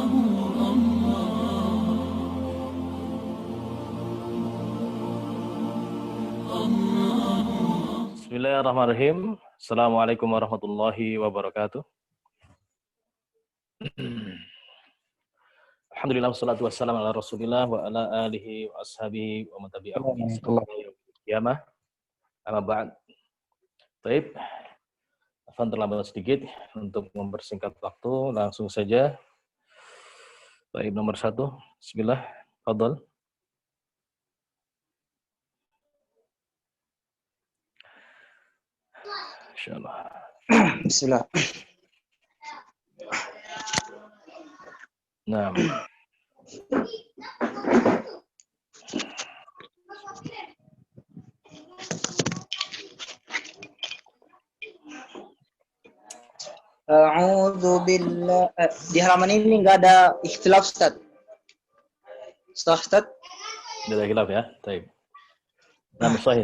Bismillahirrahmanirrahim. Assalamualaikum warahmatullahi wabarakatuh. Alhamdulillah wassalatu wassalamu ala Rasulillah wa ala alihi wa ashabihi wa man tabi'ahum bi ihsan ila yaumil qiyamah. Amma ba'd. Baik. Afan terlambat sedikit untuk mempersingkat waktu, langsung saja. Baik, nomor 1. Bismillah. Fadhal. Insyaallah. Bismillah. Nah. A'udzu billah. Di halaman ini enggak ada ikhtilaf, Ustaz. Ustaz. Tidak ada khilaf ya. Baik. Nama sahih.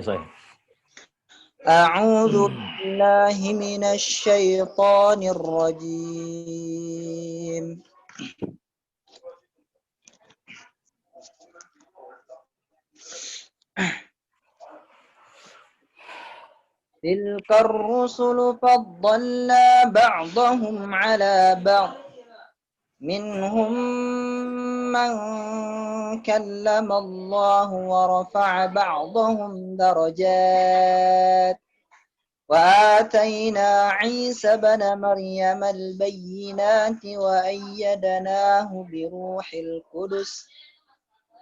A'udzu billahi minasy syaithanir rajim. Tilkar rusulu faddalna ba'dahum 'ala ba'd. Minhum man kallama Allah wa rafa'a ba'dahum darajat. وآتينا عيسى بن مريم البينات وأيدناه بروح القدس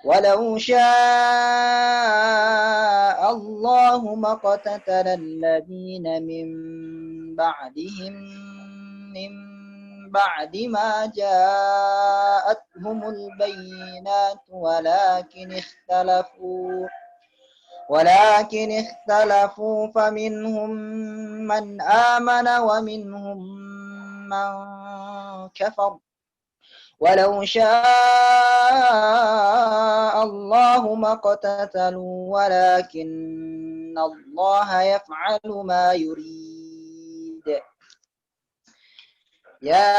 ولو شاء الله ما اقتتل الذين من بعدهم من بعد ما جاءتهم البينات ولكن اختلفوا فمنهم من آمن ومنهم من كفر ولو شاء الله ما اقتتلوا ولكن الله يفعل ما يريد يا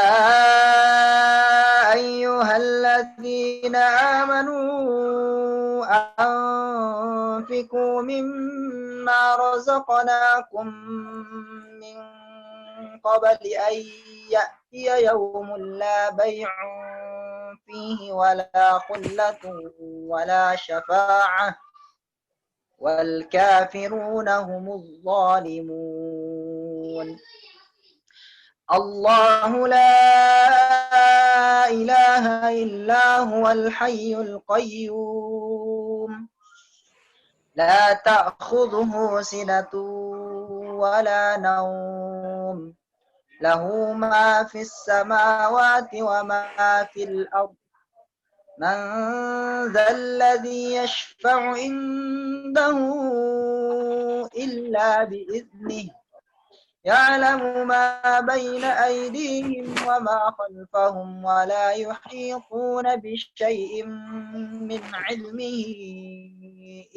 أيها الذين آمنوا أنفقوا مما رزقناكم من قبل أن يأتي يوم لا بيع فيه ولا خلة ولا شفاعة والكافرون هم الظالمون الله لا إله إلا هو الحي القيوم لا تأخذه سنة ولا نوم له ما في السماوات وما في الأرض من ذا الذي يشفع عنده إلا بإذنه يعلم ما بين أيديهم وما خلفهم ولا يحيطون بشيء من علمه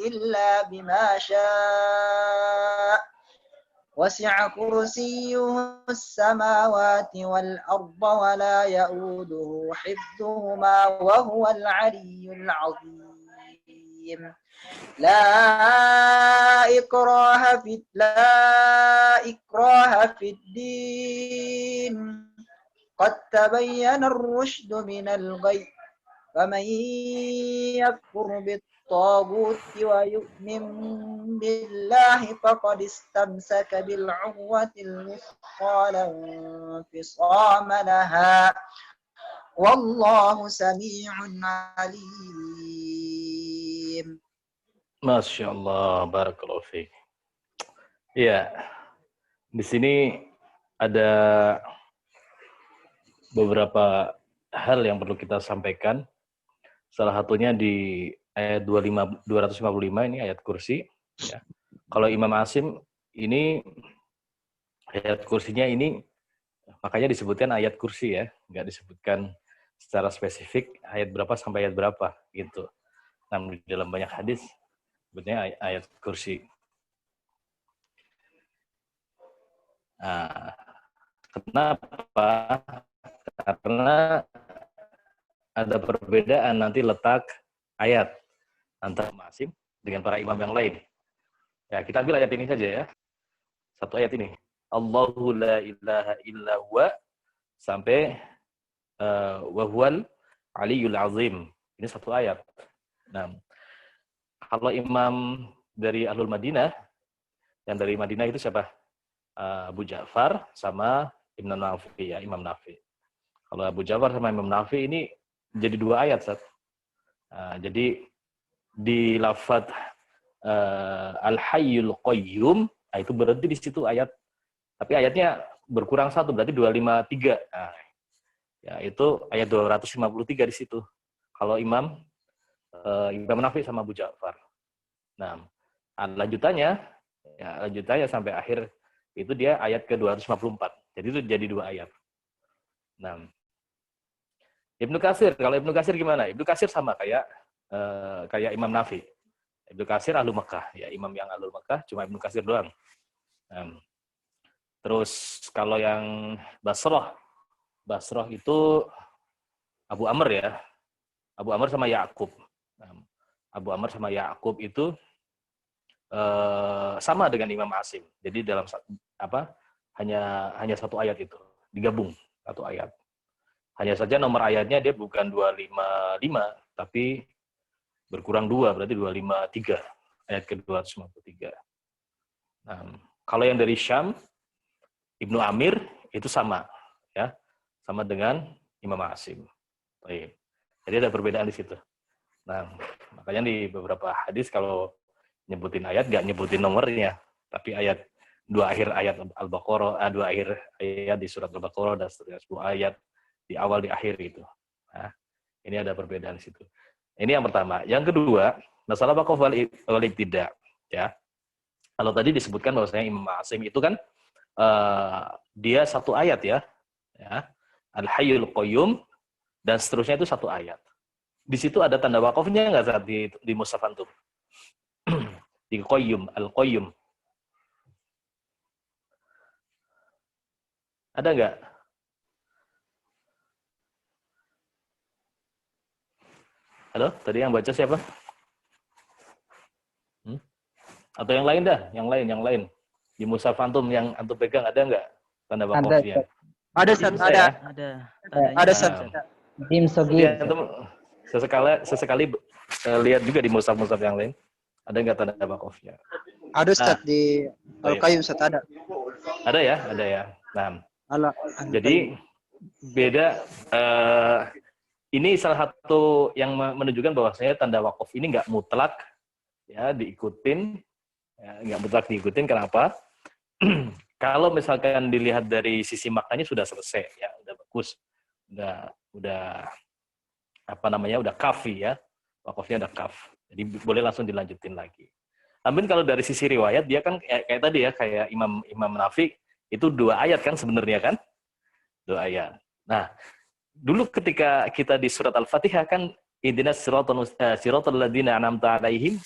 إلا بما شاء وسع كرسيه السماوات والأرض ولا يؤوده حفظهما وهو العلي العظيم لا إكراه في الدين قد تبين الرشد من الغي فمن يكفر بالطاغوت ويؤمن بالله فقد استمسك بالعروة الوثقى لا انفصام لها والله سميع عليم. Masya Allah, barakallahu fiik. Ya, di sini ada beberapa hal yang perlu kita sampaikan. Salah satunya di ayat 255 ini ayat kursi. Ya. Kalau Imam Asim ini ayat kursinya ini makanya disebutkan ayat kursi ya, nggak disebutkan secara spesifik ayat berapa sampai ayat berapa gitu. Namun di dalam banyak hadis sebetulnya ayat kursi. Nah, kenapa? Karena ada perbedaan nanti letak ayat antara Imam Asim dengan para imam yang lain. Ya, kita ambil ayat ini saja ya. Satu ayat ini. Allahu la ilaha illa huwa sampai wa huwal aliyul azim. Ini satu ayat. Nah, kalau imam dari Ahlul Madinah, yang dari Madinah itu siapa? Abu Ja'far sama Imam Nafi ya, Imam Nafi. Kalau Abu Ja'far sama Imam Nafi ini jadi dua ayat, Ustaz. Jadi di lafaz Al-Hayyul Qayyum, itu berarti di situ ayat. Tapi ayatnya berkurang satu, berarti 253. Nah, ya itu ayat 253 di situ. Kalau Imam Nafi sama Abu Ja'far. Nah, lanjutannya sampai akhir itu dia ayat ke-254. Jadi itu jadi dua ayat. Nah, Ibnu Katsir, kalau Ibnu Katsir gimana? Ibnu Katsir sama kayak Imam Nafi. Ibnu Katsir ahlu Mekah, ya imam yang ahlu Mekah, cuma Ibnu Katsir doang. Terus kalau yang Basrah itu Abu Amr ya, Abu Amr sama Ya'qub. Abu Amr sama Ya'qub itu sama dengan Imam Asim. Jadi dalam hanya satu ayat itu digabung satu ayat. Hanya saja nomor ayatnya dia bukan 255, tapi berkurang 2, berarti 253, ayat ke-253. Nah, kalau yang dari Syam, Ibnu Amir, itu sama, ya, sama dengan Imam Asim. Baik. Jadi ada perbedaan di situ. Nah, makanya di beberapa hadis kalau nyebutin ayat, nggak nyebutin nomornya, tapi dua akhir ayat Al-Baqarah, dua akhir ayat di surat Al-Baqarah, dan seterusnya 10 ayat di awal di akhir itu. Nah, ini ada perbedaan di situ. Ini yang pertama. Yang kedua, masalah waqaf wal ibtida, ya. Kalau tadi disebutkan bahwasanya Imam Asim itu kan dia satu ayat ya. Al-Hayyul Qayyum dan seterusnya itu satu ayat. Di situ ada tanda waqafnya nggak saat di mushaf antum? Di Qayyum, Al-Qayyum. Ada nggak? Halo, tadi yang baca siapa? Atau yang lain dah, yang lain. Di mushaf antum yang antum pegang ada nggak tanda waqafnya? Ada, Ustaz, ada. Ada, Ustaz. Dim Sogi. Antum sesekali lihat juga di mushaf-mushaf yang lain. Ada nggak tanda waqafnya? Ada, Ustaz, di Al-Qayyum, Ustaz, ada. Ada ya. Nah, jadi beda. Ini salah satu yang menunjukkan bahwa saya tanda waqaf ini nggak mutlak ya diikutin, nggak mutlak diikutin. Kenapa? Kalau misalkan dilihat dari sisi maknanya sudah selesai ya, udah bagus, udah udah kafi ya, waqafnya udah kaf. Jadi boleh langsung dilanjutin lagi. Namun kalau dari sisi riwayat dia kan kayak tadi ya, kayak Imam Nafi itu 2 ayat kan sebenarnya kan, 2 ayat. Nah, dulu ketika kita di surat Al-Fatihah kan ihdinas siratal ladzina an'amta 'alaihim,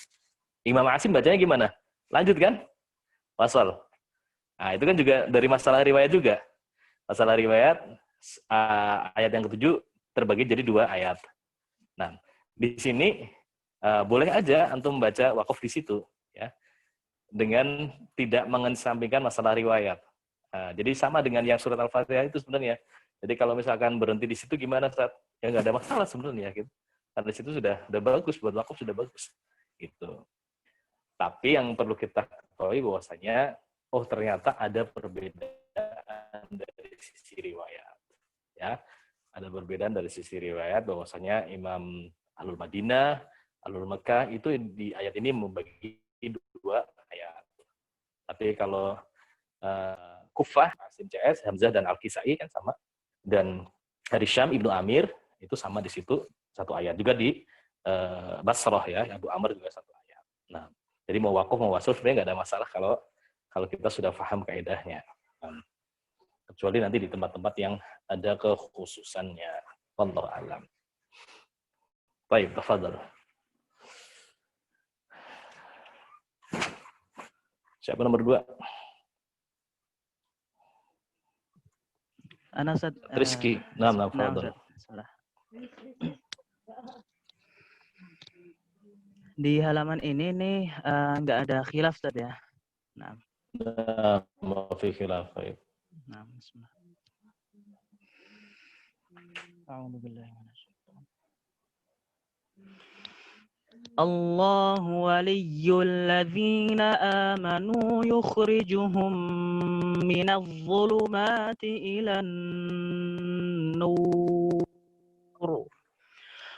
Imam Asim bacanya gimana? Lanjut kan? Wasal. Nah, itu kan juga dari masalah riwayat juga. Masalah riwayat ayat yang ke-7 terbagi jadi 2 ayat. Nah, di sini boleh aja antum baca waqaf di situ ya. Dengan tidak mengesampingkan masalah riwayat. Jadi sama dengan yang surat Al-Fatihah itu sebenarnya. Jadi kalau misalkan berhenti di situ gimana, Ustaz? Ya nggak ada masalah sebenarnya gitu. Karena di situ sudah bagus, buat wakaf sudah bagus. Gitu. Tapi yang perlu kita ketahui bahwasanya ternyata ada perbedaan dari sisi riwayat. Ya. Ada perbedaan dari sisi riwayat bahwasanya Imam Ahlul Madinah, Ahlul Mekah itu di ayat ini membagi 2 ayat. Tapi kalau Kufah, Asim CS, Hamzah dan Al-Kisai kan sama. Dan dari Syam Ibnu Amir itu sama di situ 1 ayat. Juga di Basrah ya, Abu Amr juga 1 ayat. Nah, jadi mau waqaf mau wasl sebenarnya nggak ada masalah kalau kita sudah paham kaidahnya. Kecuali nanti di tempat-tempat yang ada kekhususannya. Wallahu a'lam. Baik, tafadhal. Siapa nomor 2? Ana Ustaz. Rizky. Nah, Ustaz. Di halaman ini nih nggak ada khilaf Ustaz ya. Nah, fi khilaf. nah, bismillah. A'udzubillahi minasyaitonir الله ولي الذين آمنوا يخرجهم من الظلمات إلى النور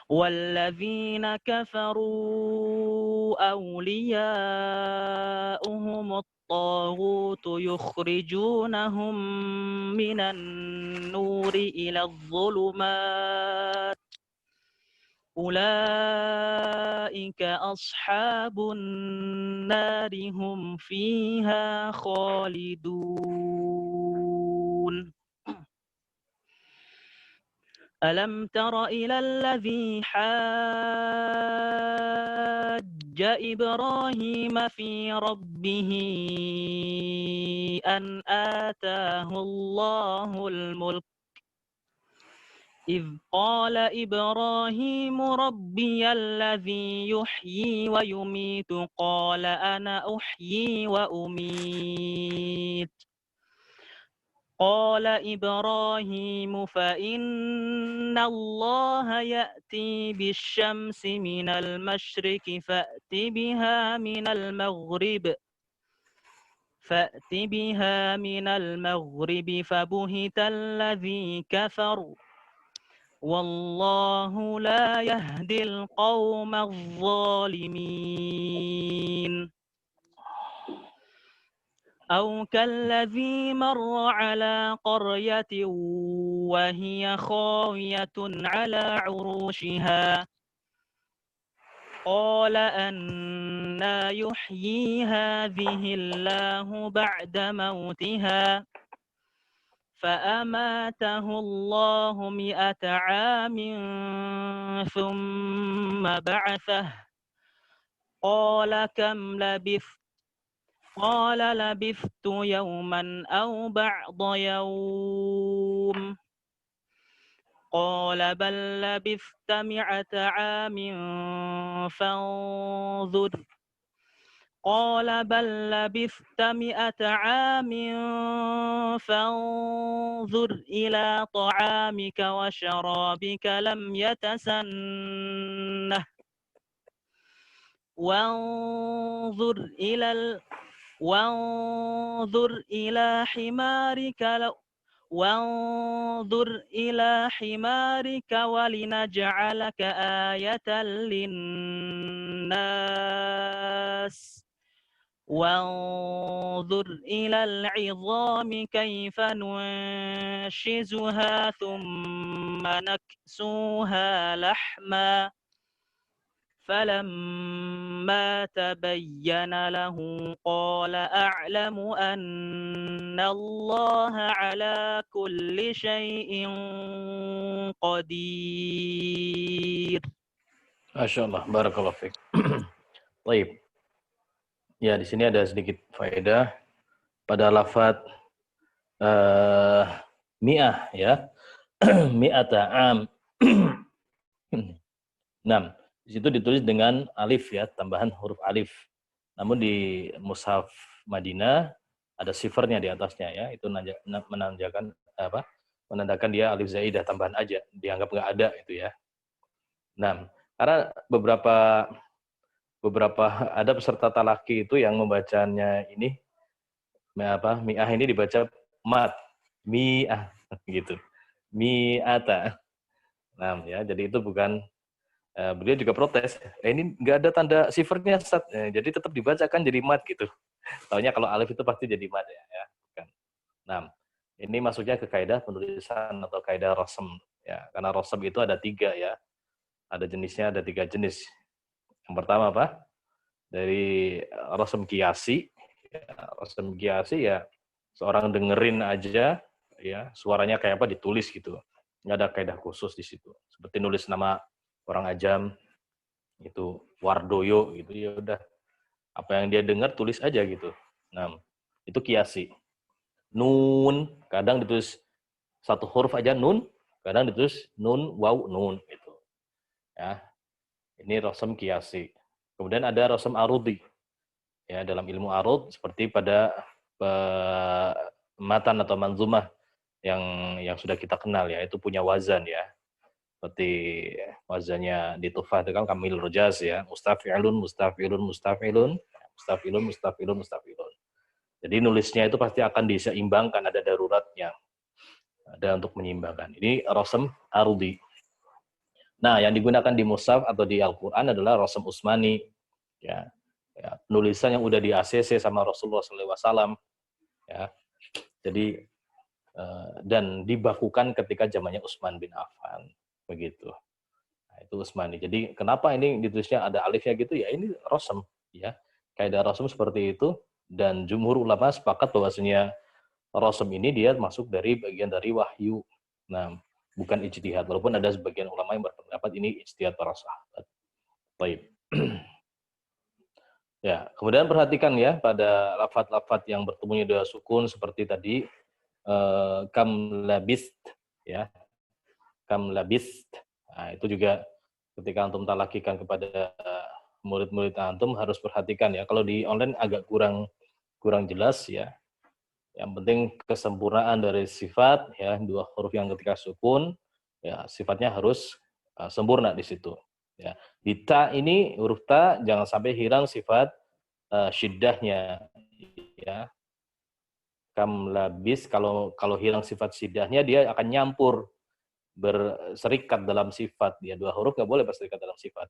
والذين كفروا أولياؤهم الطاغوت يخرجونهم من النور إلى الظلمات أولئك أصحاب النار هم فيها خالدون ألم تر إلى الذي حاج إبراهيم في ربه أن آتاه الله الملك إذ قال إبراهيم ربي الذي يحيي ويميت قال أنا أحيي وأميت قال إبراهيم فإن الله يأتي بالشمس من المشرق فأت بها من المغرب فبهت الذي كفر والله لا يهدي القوم الظالمين أو كالذي مر على قرية وهي خاوية على عروشها قال أنى يحيي هذه الله بعد موتها فأماته الله 100 عام ثم بعثه قال كم لبثت قال لبثت يوما أو بعض يوم قال بل لبثت 100 عام فانظر قال بل لبثت 100 عام فانظر إلى طعامك وشرابك لم يتسنه وانظر إلى حمارك ولنجعلك آية للناس وانظر إلى العظام كيف ننشزها ثم نكسوها لحما فلما تبين له قال أعلم أن الله على كل شيء قدير. Masya Allah, barakallahu fiik. Baik. Ya, di sini ada sedikit faedah pada lafadz mi'ah ya. Mi'ata am. 6. Di situ ditulis dengan alif ya, tambahan huruf alif. Namun di mushaf Madinah ada sifernya di atasnya ya, itu menandakan dia alif zaidah tambahan aja, dianggap nggak ada itu ya. 6. Karena beberapa ada peserta talaki itu yang membacanya ini mi'ah ini dibaca mat, mi'ah gitu. Mi'ata. Nah, ya, jadi itu bukan beliau juga protes. Ini nggak ada tanda sifernya, Ustaz. Jadi tetap dibacakan jadi mat gitu. Taunya kalau alif itu pasti jadi mat ya. Bukan. Nah, ini masuknya ke kaidah penulisan atau kaidah rasm ya. Karena rasm itu ada 3 ya. Ada jenisnya, ada 3 jenis. Yang pertama apa? Dari rasm kiasi. Ya, rasm kiasi ya seorang dengerin aja ya, suaranya kayak apa ditulis gitu. Nggak ada kaidah khusus di situ. Seperti nulis nama orang ajam itu Wardoyo gitu, ya udah apa yang dia dengar tulis aja gitu. Nah, itu kiasi. Nun kadang ditulis satu huruf aja nun, kadang ditulis nun waw nun gitu. Ya. Ini rasm kiasi. Kemudian ada rosam arudi. Ya, dalam ilmu arud seperti pada matan atau manzumah yang sudah kita kenal ya, itu punya wazan ya. Seperti wazannya di Tufah itu kan Kamil Rojaz ya, mustafilun, mustafilun, mustafilun, mustafilun, mustafilun, mustafilun. Jadi nulisnya itu pasti akan diseimbangkan, ada daruratnya. Ada untuk menyeimbangkan. Ini rosam arudi. Nah, yang digunakan di mushaf atau di Al-Qur'an adalah rosam usmani. Ya. Ya, penulisan yang udah di ACC sama Rasulullah SAW. Ya. Jadi dan dibakukan ketika zamannya Utsman bin Affan, begitu. Nah, itu Utsmani. Jadi kenapa ini ditulisnya ada alifnya gitu? Ya ini rosam, ya. Kaidah rosam seperti itu, dan jumhur ulama sepakat bahwasanya rosam ini dia masuk dari bagian dari wahyu. Nah, bukan ijtihad, walaupun ada sebagian ulama yang berpendapat ini ijtihad para sahabat. Baik. Ya, kemudian perhatikan ya pada lafaz-lafaz yang bertemunya dua sukun seperti tadi kam labist ya. Kam labist. Nah, itu juga ketika antum talakikan kepada murid-murid antum harus perhatikan ya. Kalau di online agak kurang jelas ya. Yang penting kesempurnaan dari sifat ya, dua huruf yang ketika sukun ya sifatnya harus sempurna di situ. Ya. Di ta ini huruf ta jangan sampai hilang sifat syiddahnya ya. Kam labis kalau hilang sifat syiddahnya dia akan nyampur berserikat dalam sifat. Ya dua huruf nggak boleh berserikat dalam sifat.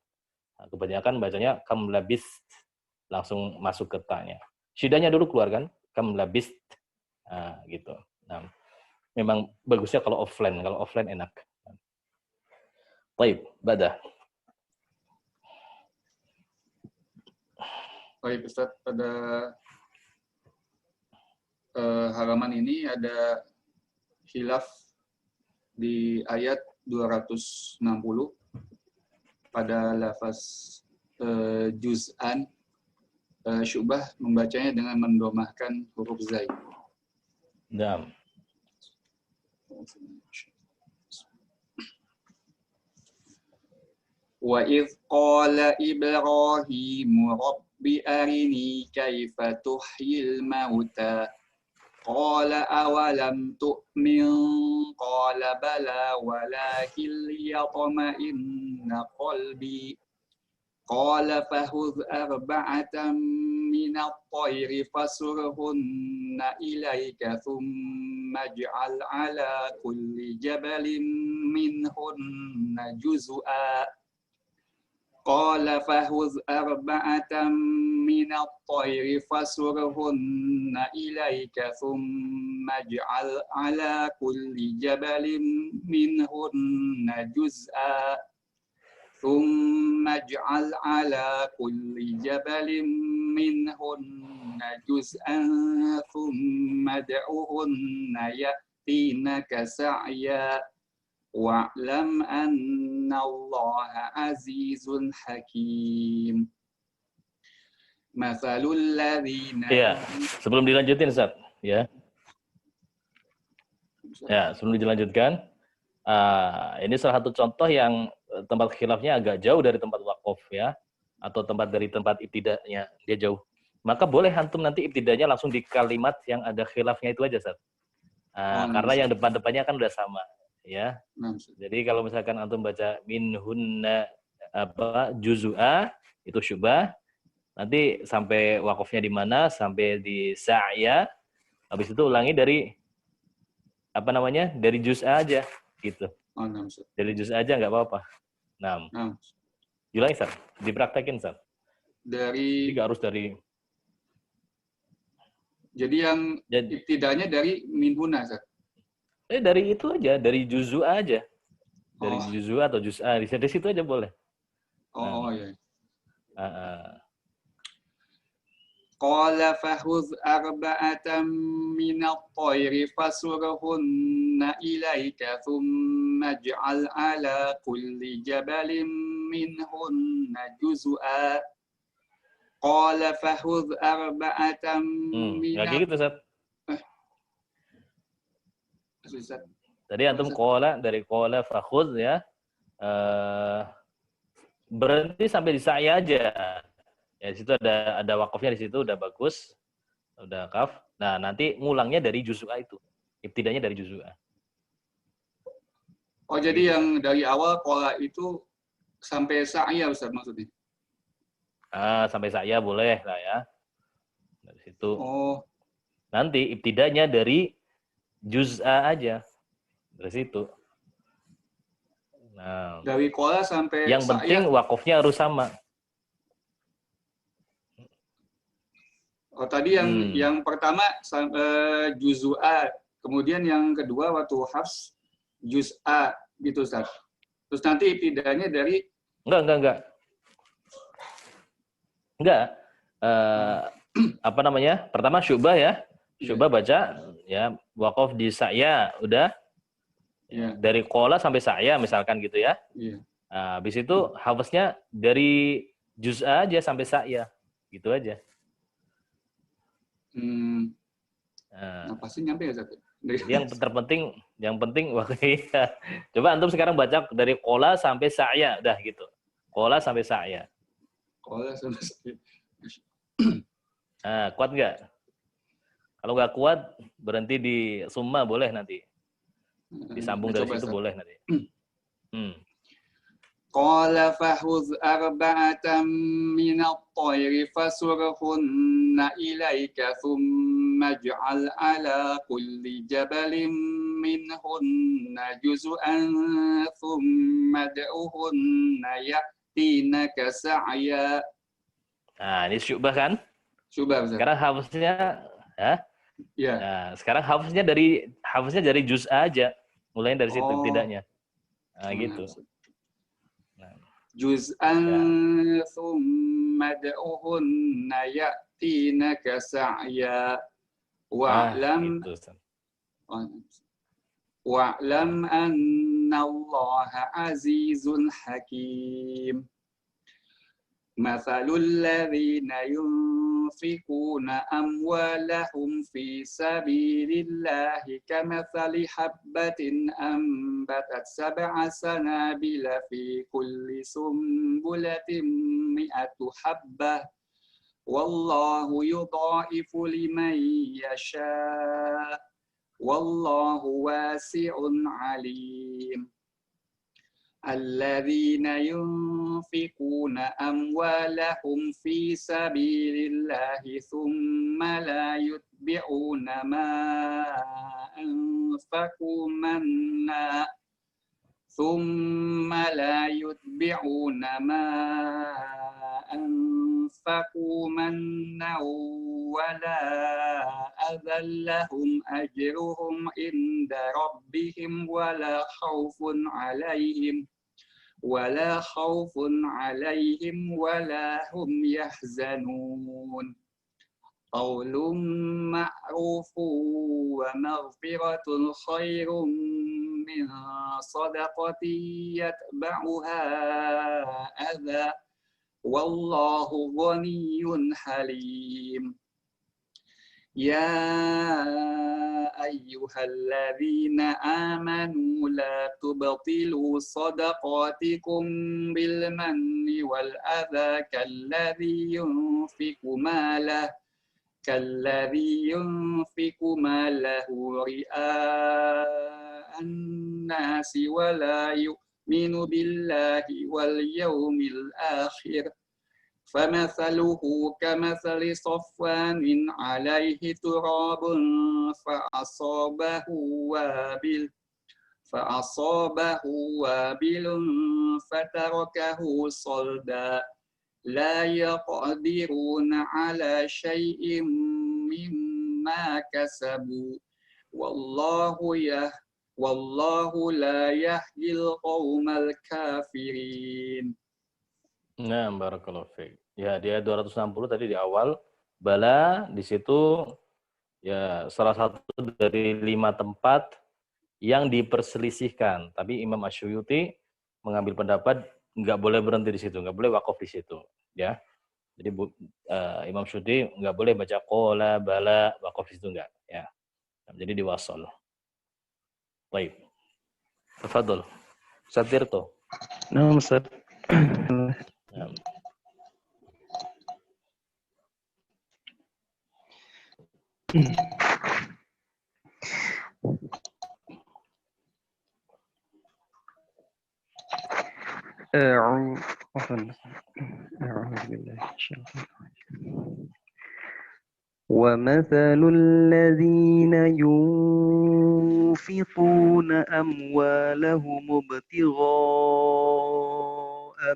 Nah, kebanyakan bacanya kam labis langsung masuk ke ta-nya. Syiddahnya dulu keluar kan? Kam labis. Nah, gitu. Nah, memang bagusnya kalau offline enak. Baik, Badah. Baik, Ustaz, pada halaman ini ada khilaf di ayat 260 pada lafaz juz'an. Syu'bah membacanya dengan mendomahkan huruf zai. Nah. Wa idh qala Ibrahimu rabbi arini kaifa tuhyil mauta qala awalam tu'min qala bala walakin liyatma'inna qalbi qala fahudh arba'atan minat tayri fasurhunna ilayka thumma ij'al ala kulli jabalin minhunna juz'a qala fahudh arba'atan minat tayri fasurhunna ilayka thumma ij'al ala kulli jabalin minhunna juz'a ثم اجعل على كل جبل منهن جزءا ثم ادعهن يأتينك سعيا واعلم أن الله عزيز حكيم مثل الذين Ya, sebelum dilanjutin Ustaz, ya. Ya, sebelum dilanjutkan, ini salah satu contoh yang tempat khilafnya agak jauh dari tempat wakaf ya, atau dari tempat ibtidanya dia jauh. Maka boleh antum nanti ibtidanya langsung di kalimat yang ada khilafnya itu aja, Ustaz. Karena yang depan-depannya kan udah sama, ya. Jadi kalau misalkan antum baca minhunna juz'a itu syubah, nanti sampai wakafnya di mana, sampai di sa'ya, habis itu ulangi dari dari juz'a aja gitu. Dari juz'a aja nggak apa-apa. Nah. Ulangi, Ustaz. Dipraktekin, Ustaz. Jadi nggak harus dari. Jadi yang ibtidanya dari minhuna, Ustaz. Dari itu aja, dari juz'u aja. Dari juz'u atau juz'a, di situ aja boleh. Iya. Qala fahudh arba'atan minat tayri fasurhunna ilayka thumma ij'al ala kulli jabalin minhunna juz'a qala fahudh arba'atan minat gitu, Ustaz. Tadi antum qala, dari qala fakhudh ya. Berhenti sampai di sa'ya aja. Ya, di situ ada wakafnya di situ udah bagus. Udah kaf. Nah, nanti ngulangnya dari juz'u A itu. Ibtidanya dari juz'u A. Oh, jadi yang dari awal qala itu sampai sa'ya Ustaz maksudnya? Sampai saya boleh lah ya. Dari situ. Oh. Nanti ibtidanya dari juz'a aja. Dari situ. Nah, dari qala sampai yang sa'ya. penting wakafnya harus sama. Oh, tadi yang pertama juz'u A, kemudian yang kedua waktu hafs juz'a gitu Ustaz. Terus nanti ibtidanya dari Enggak. Apa namanya? Pertama Syu'bah ya. Syu'bah baca ya wakaf di sa'ya udah. Ya, dari qala sampai sa'ya misalkan gitu ya. Iya. Nah, habis itu hafaznya dari juz'a aja sampai sa'ya. Gitu aja. Nah, pasti nyampe ya Ustaz? Yang penting ya. Coba antum sekarang baca dari qala sampai sa'ya udah gitu. Qala sampai sa'ya. Qala sampai sa'ya. Nah, kuat nggak? Kalau nggak kuat berhenti di summa boleh nanti. Disambung dari situ boleh nanti. Qala fahuz arba'atan minat tayri fasurhunna ilaika thumma ij'al ala kulli jabalin minhunna juz'an thumma da'uhunna ya'tinaka sa'ya. Nah, ini Syu'bah kan? Syu'bah. Sekarang hafaznya ya. Nah, sekarang hafaznya dari juz'a aja. Mulainya dari situ tidaknya. Nah, gitu. Juz'an thumma da'uhunna ya'tinaka sa'ya wa'lam anna Allaha azizun hakim. Mathalul ladzina yunfikuna amwalahum fi sabilillahi kamathali habbatin ambatat sab'a sanabila fi kulli sumbulatin mi'atu habbah wallahu yudha'ifu liman yasha' wallahu wasi'un 'alim. الذين ينفقون أموالهم في سبيل الله ثم لا يتبعون ما أنفقوا منا ولا أذى لهم أجرهم عند ربهم ولا خوف عليهم ولا هم يحزنون. قول معروف ومغفرة خير من صدقة يتبعها أذى والله غني حليم. يا أيها الذين آمنوا لا تبطلوا صدقاتكم بالمن والأذى كالذي ينفق ماله رئاء الناس ولا يؤمن بالله واليوم الآخر فمثله كمثل صفوان عليه تراب فأصابه وابل فتركه صلدا لا يقدرون على شيء مما كسبوا والله لا يهدي القوم الكافرين. Nah, barakallahu fiik. Ya, dia 260 tadi di awal. Bala di situ ya salah satu dari 5 tempat yang diperselisihkan. Tapi Imam Asyuyuti mengambil pendapat nggak boleh berhenti di situ, nggak boleh wakaf di situ, ya. Jadi Imam Asyuyuti nggak boleh baca qala, bala, wakaf di situ nggak, ya. Jadi diwasol. Baik. Tafadhol. Satirto. Nah, Ustaz. ومثل الذين ينفقون أموالهم ابتغاء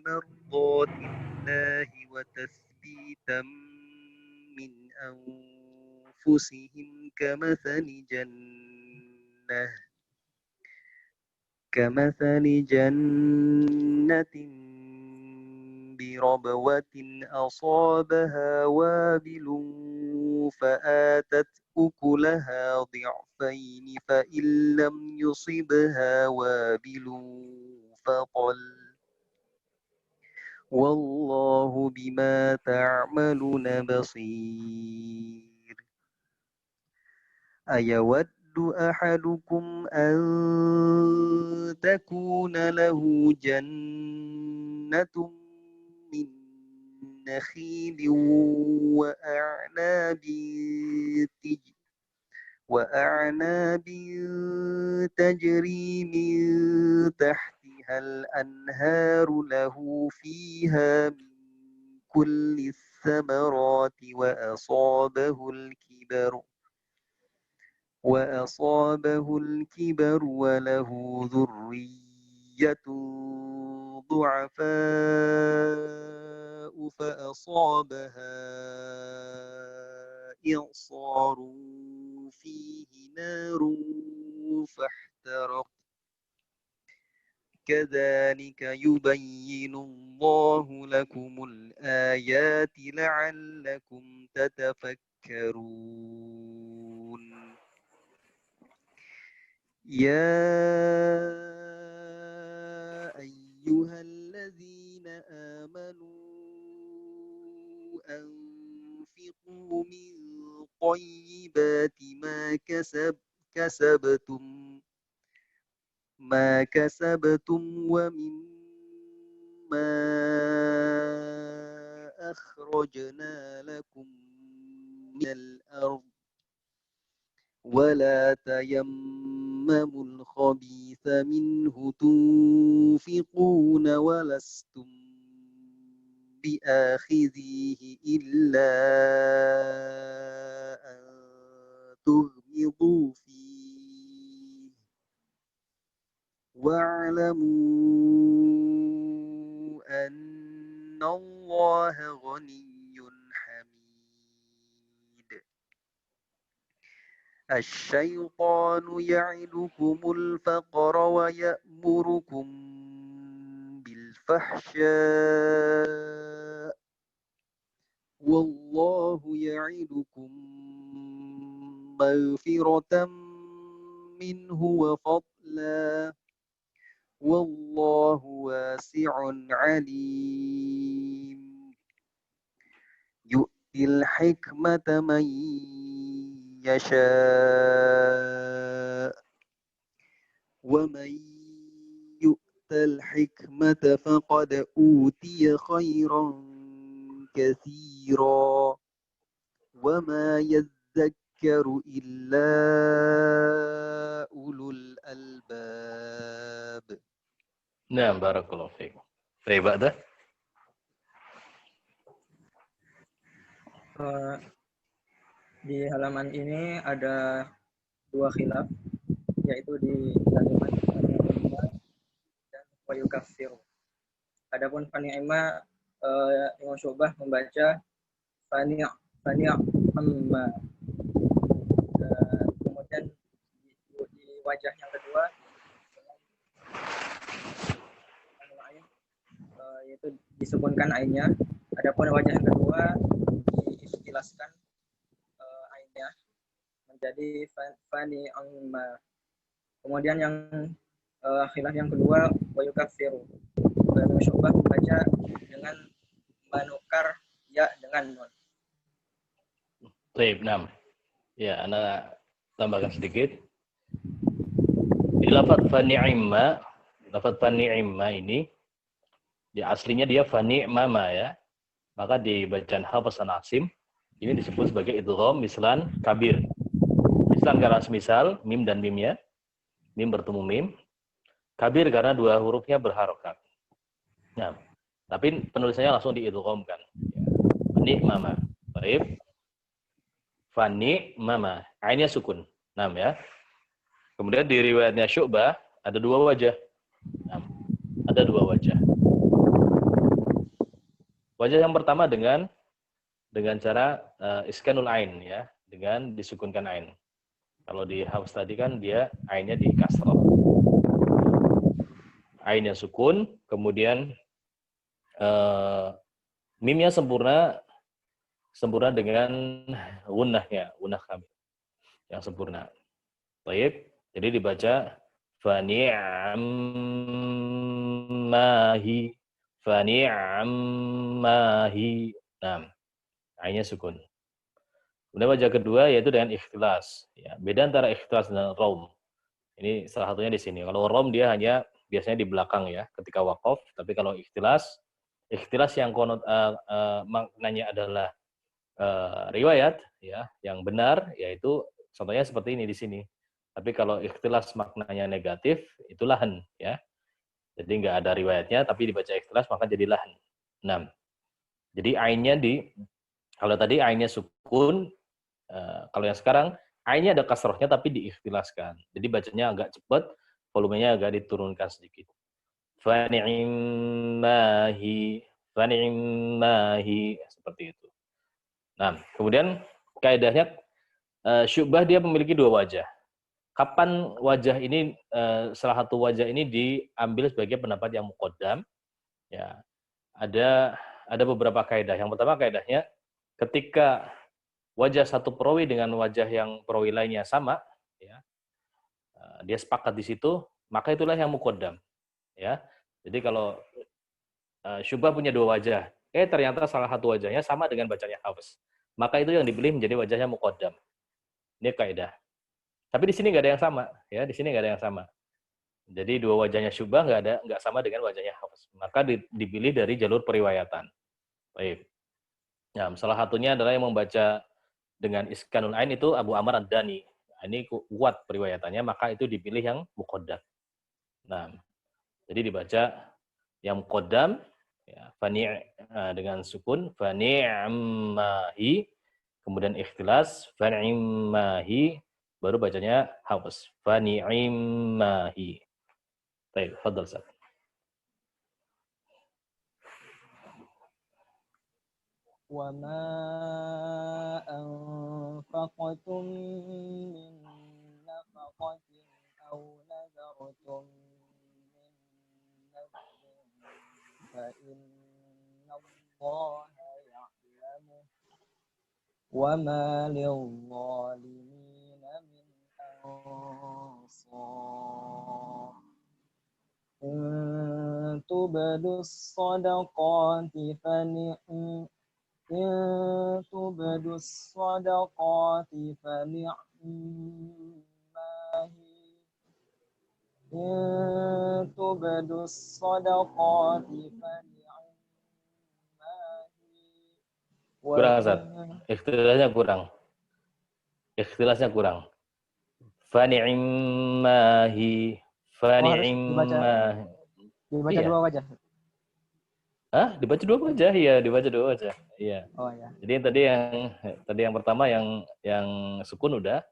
مرضات الله وتثبيتا من أنفسهم كمثل جنة بربوة أصابها وابل فآتت أكلها ضعفين فإن لم يصبها وابل فطل والله بما تعملون بصير أيود أحدكم أن تكون له جنة من نخيل وأعناب تجري من تحتها الأنهار له فيها من كل الثمرات وأصابه الكبر وله ذرية ضعفاء فأصابها إعصار فيه نار فاحترق كذلك يبين الله لكم الآيات لعلكم تتفكرون يا أيها الذين آمنوا أنفقوا من طيبات ما كسبتم ومما أخرجنا لكم من الأرض ولا تيمموا الخبيث منه تنفقون ولستم بآخذيه إلا أن تغمضوا فيه واعلموا أن الله غني حميد الشيطان يعدكم الفقر ويأمركم بالفحشاء والله يعدكم مغفرة منه وفضلا والله واسع عليم يؤتي الحكمة من يشاء ومن يؤت الحكمة فقد أوتي خيرا كثيرا وما يذكر إلا أولو الألباب. Nah, barakallahu fiik. Baik, Ba'da. Di halaman ini ada dua khilaf, yaitu di kalimat dan wa yukaffiru. Adapun fani'ma, Imam Syu'bah membaca fani'amma. Kemudian di wajah yang kedua yaitu disebutkan ainnya. Adapun wajah yang kedua dijelaskan ainnya menjadi fani'amma. Kemudian yang khilaf yang kedua wa yukaffiru. Imam Syu'bah membaca dengan menukar ya dengan nun. Baik, 6. Ya, Ana tambahkan sedikit. Di lafaz fani'imma ini di aslinya dia fani'mama ya. Maka di bacaan Hafs an Asim ini disebut sebagai idgham mislan kabir. Islam karena semisal mim dan mimnya, mim bertemu mim. Kabir karena dua hurufnya berharokat. Nah, tapi penulisannya langsung diidghamkan. Fani mama. Baik. Fani mama. Ainnya sukun. Nah, ya. Kemudian di riwayatnya Syu'bah ada dua wajah. Nah, ada dua wajah. Wajah yang pertama dengan cara iskanul ain, ya, dengan disukunkan ain. Kalau di Hafs tadi kan dia ainnya di kasroh. Ainnya sukun, kemudian mimnya sempurna dengan gunnahnya, gunnah kamil yang sempurna. Baik, jadi dibaca fani'ammahi, fani'ammahi. Nah, ainnya sukun. Kemudian wajah kedua yaitu dengan ikhtilas. Ya, beda antara ikhtilas dan rom. Ini salah satunya di sini. Kalau rom dia hanya biasanya di belakang ya, ketika waqaf. Tapi kalau ikhtilas yang maknanya adalah riwayat, ya, yang benar, yaitu contohnya seperti ini di sini. Tapi kalau ikhtilas maknanya negatif, itu lahan, ya. Jadi nggak ada riwayatnya, tapi dibaca ikhtilas maka jadi lahan. 6. Jadi ainnya kalau tadi ainnya sukun. Kalau yang sekarang ainnya ada kasrohnya tapi diikhtilaskan. Jadi bacanya agak cepat, volumenya agak diturunkan sedikit. Fani'immahi, fani'immahi, seperti itu. Nah, kemudian kaidahnya Syu'bah dia memiliki dua wajah. Kapan wajah ini salah satu wajah ini diambil sebagai pendapat yang muqaddam? Ya, ada beberapa kaidah. Yang pertama kaidahnya ketika wajah satu perawi dengan wajah yang perawi lainnya sama, ya, dia sepakat di situ, maka itulah yang muqaddam, ya. Jadi kalau Syu'bah punya dua wajah, ternyata salah satu wajahnya sama dengan bacanya Hafs, maka itu yang dipilih menjadi wajahnya muqaddam. Ini kaidah. Tapi di sini nggak ada yang sama, ya. Di sini nggak ada yang sama. Jadi dua wajahnya Syu'bah nggak sama dengan wajahnya Hafs, maka dipilih dari jalur periwayatan. Baik. Nah, salah satunya adalah yang membaca dengan iskanul ain itu Abu Amr ad-Dani. Ini kuat periwayatannya, maka itu dipilih yang muqaddam. Nah, jadi dibaca yang muqaddam, ya, dengan sukun, fani'ammahi, kemudian ikhtilas, fani'immahi, baru bacanya Hafs, fani'immahi. Baik, fadhal Ustaz. وما أنفقتم من نفقة أو نذرتم من نذر فإن الله يعلمه وما للظالمين من أنصار إن تبدوا الصدقات فنعم إن تبدوا الصدقات فنعما هي إن تبدوا الصدقات فنعما هي Kurang, Ustaz. Ikhtilasnya kurang. Fani'immahi, fani'immahi. Dibaca dua wajah. Hah? Dibaca dua wajah? Iya, dibaca dua wajah. Iya. Oh ya. Jadi tadi yang pertama yang sukun udah,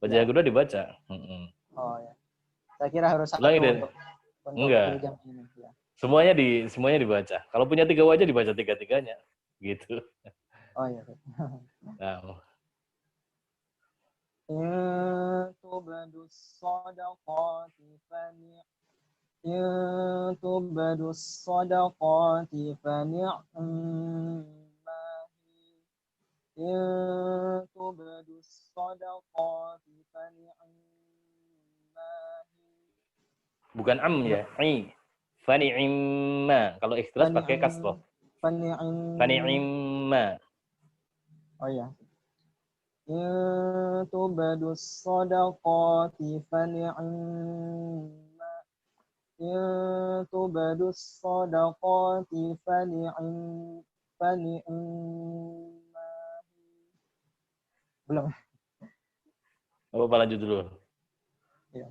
wajah yang kedua dibaca. Oh ya. Saya kira harus satu Ulangi deh. untuk Enggak. jam ini. Ya. Semuanya dibaca. Kalau punya tiga wajah dibaca tiga-tiganya. Gitu. Oh iya. Nah. إن تبدوا الصدقات فنعما هي إن تبدوا الصدقات فنعما هي Bukan ya, fani'imma. Kalau ikhtilas pakai kasroh. Fani'imma. Oh iya. In tubadus sadaqati fani'imma. In tubadus sadaqati fani'imma. Belum. Apa lanjut dulu? Ya.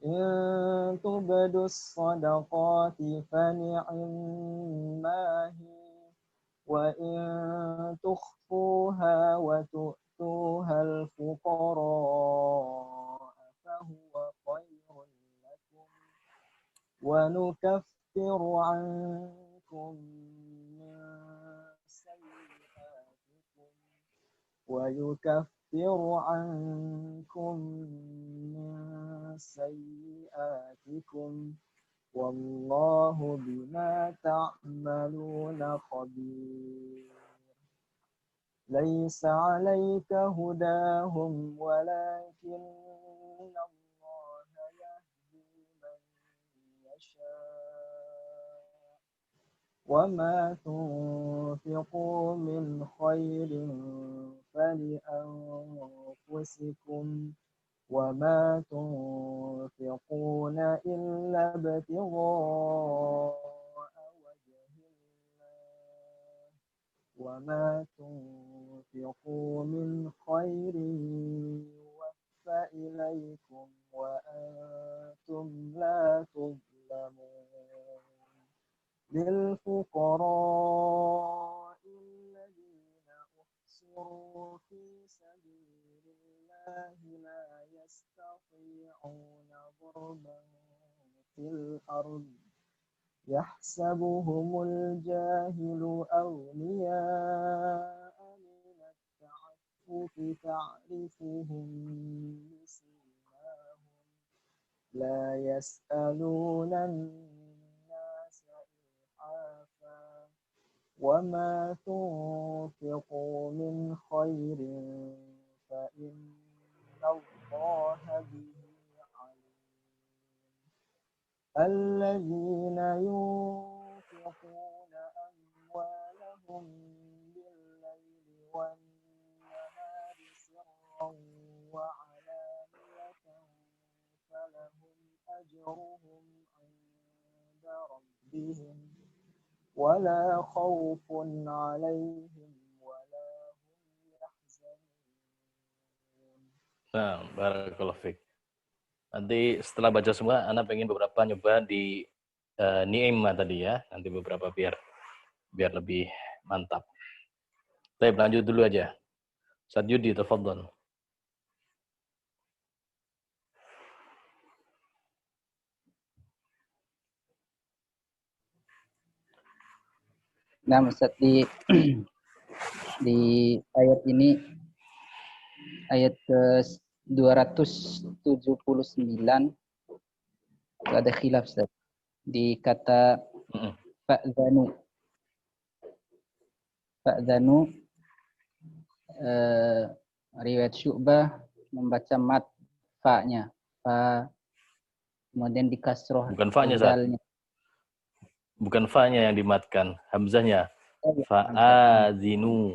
In tubdus sadaqati fani'immahi wa in tukhfuha wa tu'tuha al-fuqara fahuwa khairun lakum wa nukaffiru 'ankum min sayyi'atikum ويكفر عنكم من سيئاتكم والله بما تعملون خبير ليس عليك هداهم ولكن الله يهدي من يشاء وما تنفقوا من خير فلأنفسكم وما تنفقون إلا ابتغاء وجه الله وما تنفقوا من خير يوفى إليكم وأنتم لا تظلمون للفقراء الذين أحصروا في سبيل الله لا يستطيعون ضربا في الأرض يحسبهم الجاهل أغنياء من التعفف تعرفهم بسيماهم لا يسألون الناس إلحافا وما تنفقوا من خير فإن الله به عليم الذين ينفقون أموالهم بالليل والنهار سرا وعلانية فلهم أجرهم عند ربهم ولا خوف عليهم ولا هم يحزنون. Nah, barakallahu fiik. Nanti setelah baca semua, Ana pengen beberapa nyoba di ni'imah tadi ya. Nanti beberapa biar lebih mantap. Baik, lanjut dulu aja. Ustaz Yudi, tafadhol. Nah, Ustaz, di ayat ini, ayat ke 279 ada khilaf, Ustaz, di kata fa'dhanu. Fa'dhanu, riwayat Syu'bah membaca mat fa-nya, fa, kemudian di kasroh bukan fa-nya, Ustaz. Bukan fa-nya yang dimatkan, hamzahnya. Fa'adzinu.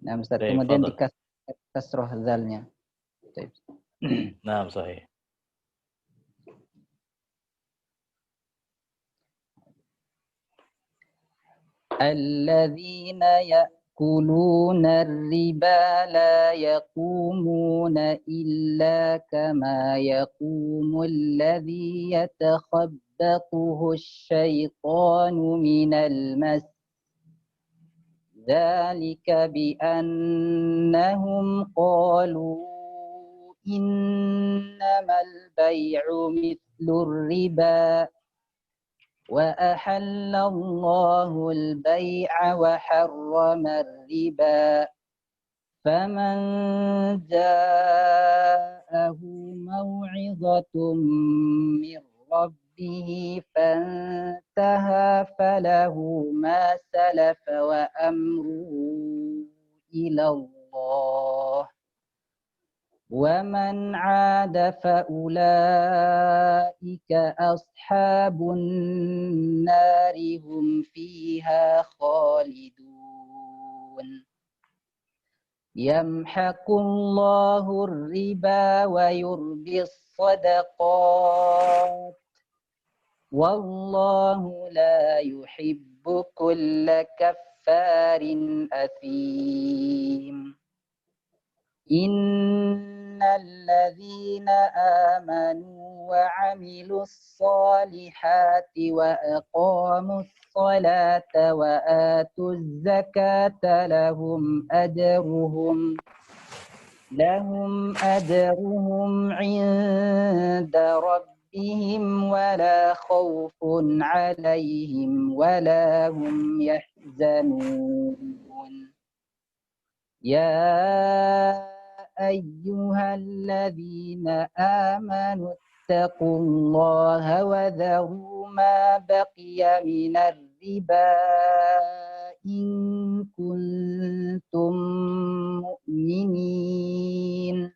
Nah, Ustaz, kemudian di kasroh zalnya. Nah, sahih. الذين يأكلون الربا لا يقومون إلا كما يقوم الذي يتخبطه الشيطان من المس ذلك بأنهم قالوا إنما البيع مثل الربا وأحل الله البيع وحرم الربا فمن جاءه موعظة من ربه فانتهى فله ما سلف وأمره إلى الله ومن عاد فأولئك أصحاب النار هم فيها خالدون يمحق الله الربا ويربي الصدقات والله لا يحب كل كفار كفار أثيم إن الذين آمنوا وعملوا الصالحات وأقاموا الصلاة وآتوا الزكاة لهم أجرهم عند ربهم ولا خوف عليهم ولا هم يحزنون يا أيها الذين آمنوا اتقوا الله وذروا ما بقي من الربا إن كنتم مؤمنين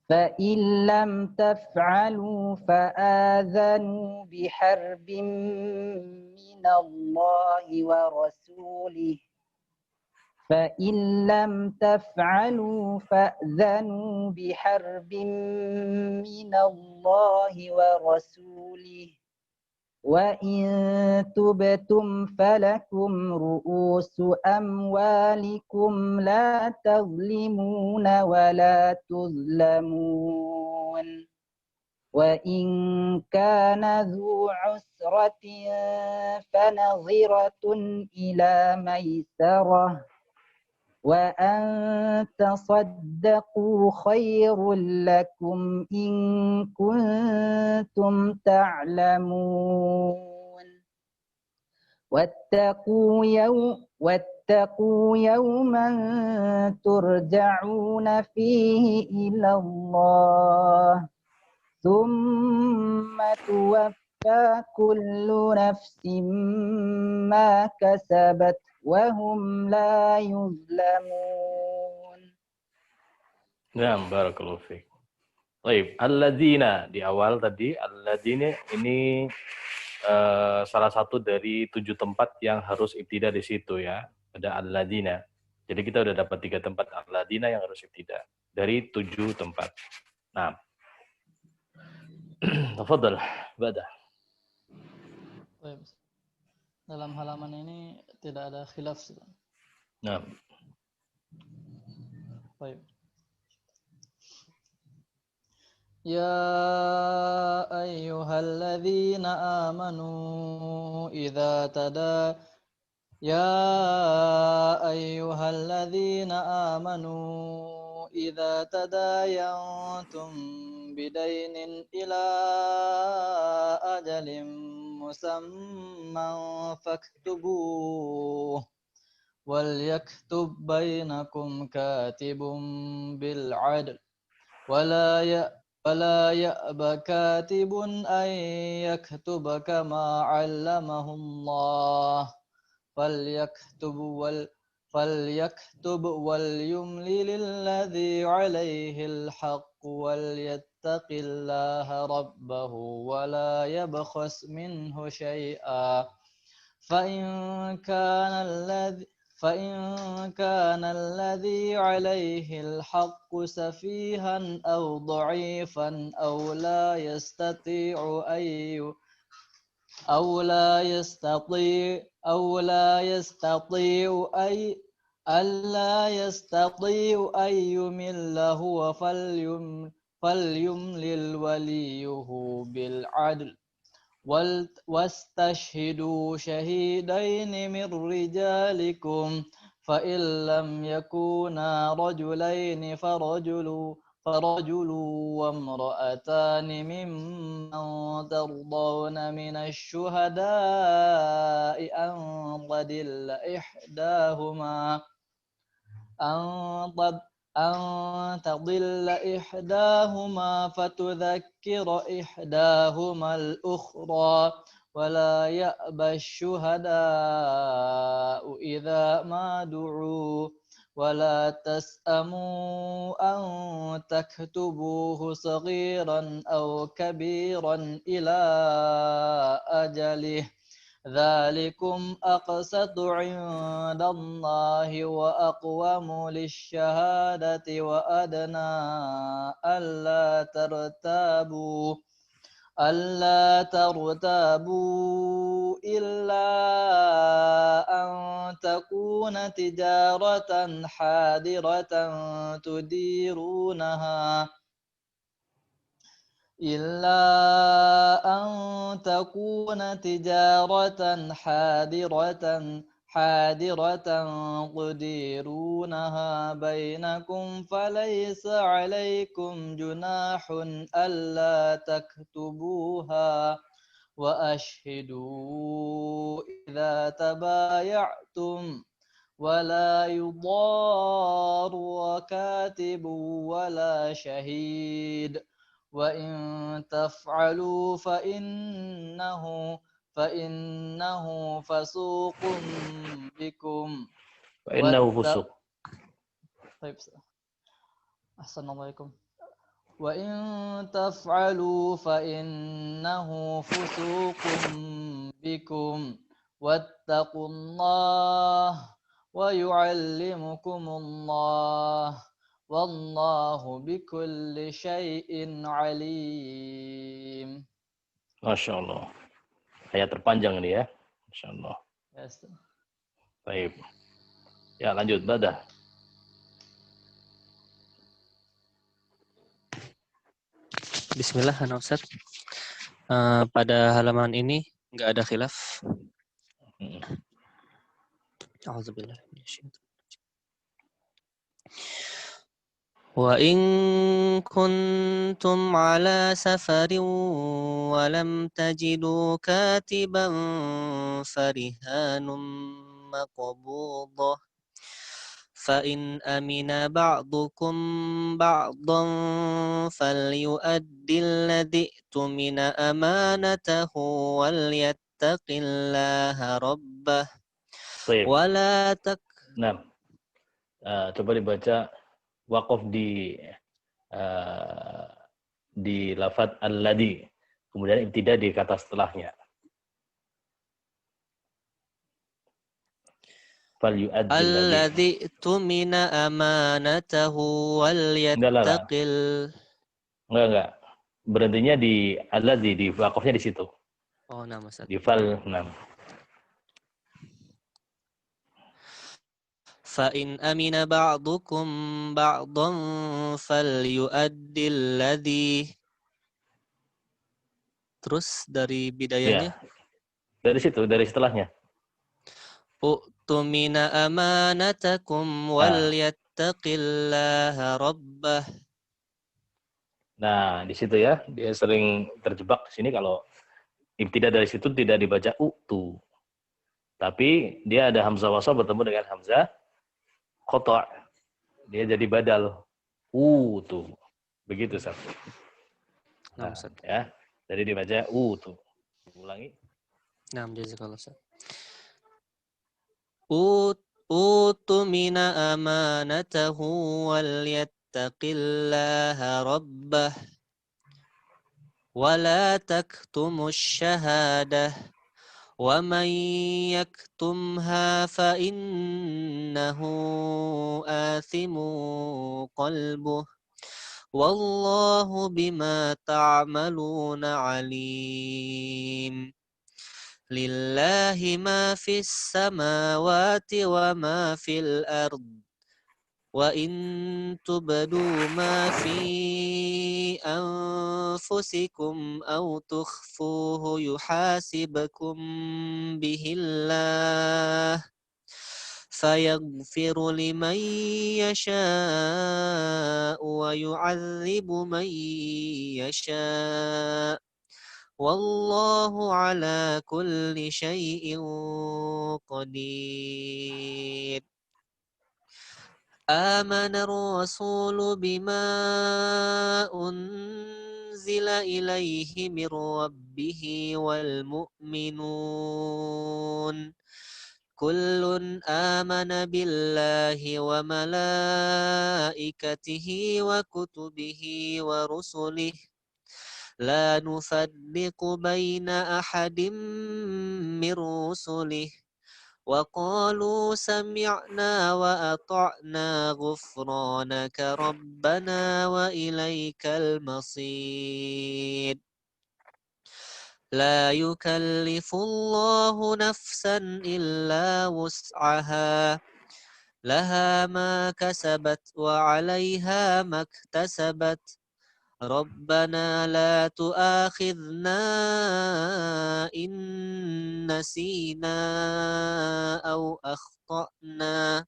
فإن لم تفعلوا فآذنوا بحرب من الله ورسوله فإن لم تفعلوا فأذنوا بحرب من الله ورسوله وإن تبتم فلكم رؤوس أموالكم لا تظلمون ولا تظلمون وإن كان ذو عسرة فنظرة إلى ميسرة وأن تصدقوا خير لكم إن كنتم تعلمون واتقوا يوما ترجعون فيه إلى الله ثم توفى كل نفس ما كسبت وهم لا يظلمون. Nah, barakallahu fiik. Baik, alladzina di awal tadi, alladzina ini salah satu dari 7 tempat yang harus ibtida di situ ya. Ada alladzina. Jadi kita udah dapat 3 tempat alladzina yang harus ibtida dari 7 tempat. Nah, tafadhal, Bada. Dalam halaman ini tidak ada khilaf. Nah. Baik. Ya ayyuhalladzina amanu idza tadayantum bidainin ila ajalin musamman faktubuh wal yaktub bainakum katibun bil adl wala ya'ba katibun an yaktuba kama 'allamahu Allah فليكتب وليملل الذي عليه الحق وليتق الله ربه ولا يبخس منه شيئا فإن كان الذي عليه الحق سفيها أو ضعيفا أو لا يستطيع أن يمل هو فليملل وليه بالعدل واستشهدوا شهيدين من رجالكم فإن لم يكونا رجلين فرجل وامرأتان ممن ترضون من الشهداء أن تضل إحداهما فتذكر إحداهما الأخرى ولا يأبى الشهداء إذا ما دعوا ولا تسأموا أن تكتبوه صغيرا أو كبيرا إلى أجله ذلكم أقسط عند الله وأقوم للشهادة وأدنى ألا ترتابوا إلا أن تكون تجارة حاضرة تديرونها إلا أن تكون تجارة حاضرة تديرونها بينكم فليس عليكم جناح ألا تكتبوها وأشهدوا إذا تبايعتم ولا يضار كاتب ولا شهيد وإن تفعلوا فإنه فسوق بكم فإنه فسوق. طيب أحسن الله عليكم. وإن تفعلوا فإنه فسوق بكم واتقوا الله ويعلمكم الله والله بكل شيء عليم. Masya Allah. Ayat terpanjang ini ya. Masya Allah. Yes. Baik. Ya lanjut, Badah. Bismillah, Ustaz. Pada halaman ini nggak ada khilaf. A'udzubillah minasyaitonir rajim. Wa in kuntum ala safarin wa lam tajidu katiban farihanun maqbudah فإن أمن بعضكم بعضا فليؤدي الذي اؤتمن أمانته وليتق الله ربه ولا Nah, coba dibaca waqaf di lafadz alladhi, kemudian ibtida di kata setelahnya. Alladzi tumina amanatahu wal yattaqil. Enggak. Berhentinya di alladzi, di waqafnya di situ. Oh, nama Ustaz. Di fal 6. Fa in amina ba'dukum ba'dan falyu'addi alladzi. Terus dari bidayahnya? Ya. Dari situ, dari setelahnya. U'tumina amanatakum wal yattaqillaha rabbah. Nah, di situ ya, dia sering terjebak di sini kalau ibtidah dari situ tidak dibaca u'tu. Tapi dia ada hamzah wasal bertemu dengan hamzah qata'. Dia jadi badal u'tu. Begitu, Ustaz. Nah, ya. Jadi dibaca u'tu. Ulangi. Nah, jazakallahu Ustaz. Utumina amanatahu wal yattaqillaha rabbah wa la taktumus syahadah wa man yaktumha fa innahu athimu qalbuh wallahu bima ta'maluna alim. Lillahi ma fis samawati wa ma fil ard wa in tubdu ma fi anfusikum aw tukhfuhu yuhasibakum bihillah fayaghfiru liman yasha'u wa yu'adzibu man yasha'. Wallahu ala kulli syai'in qadir. Amana ar-rasulu bima unzila ilaihi min rabbih wal mu'minun. Kullun amana billahi wa malaikatihi wa kutubihi wa rusulihi. La nufarriqu baina ahadim min rusulih wa qalu sami'na wa ata'na ghufranaka rabbana wa ilaikal masir. لا يكلف الله نفسا إلا وسعها لها ما كسبت وعليها ما اكتسبت ربنا لا تؤاخذنا إن نسينا أو أخطأنا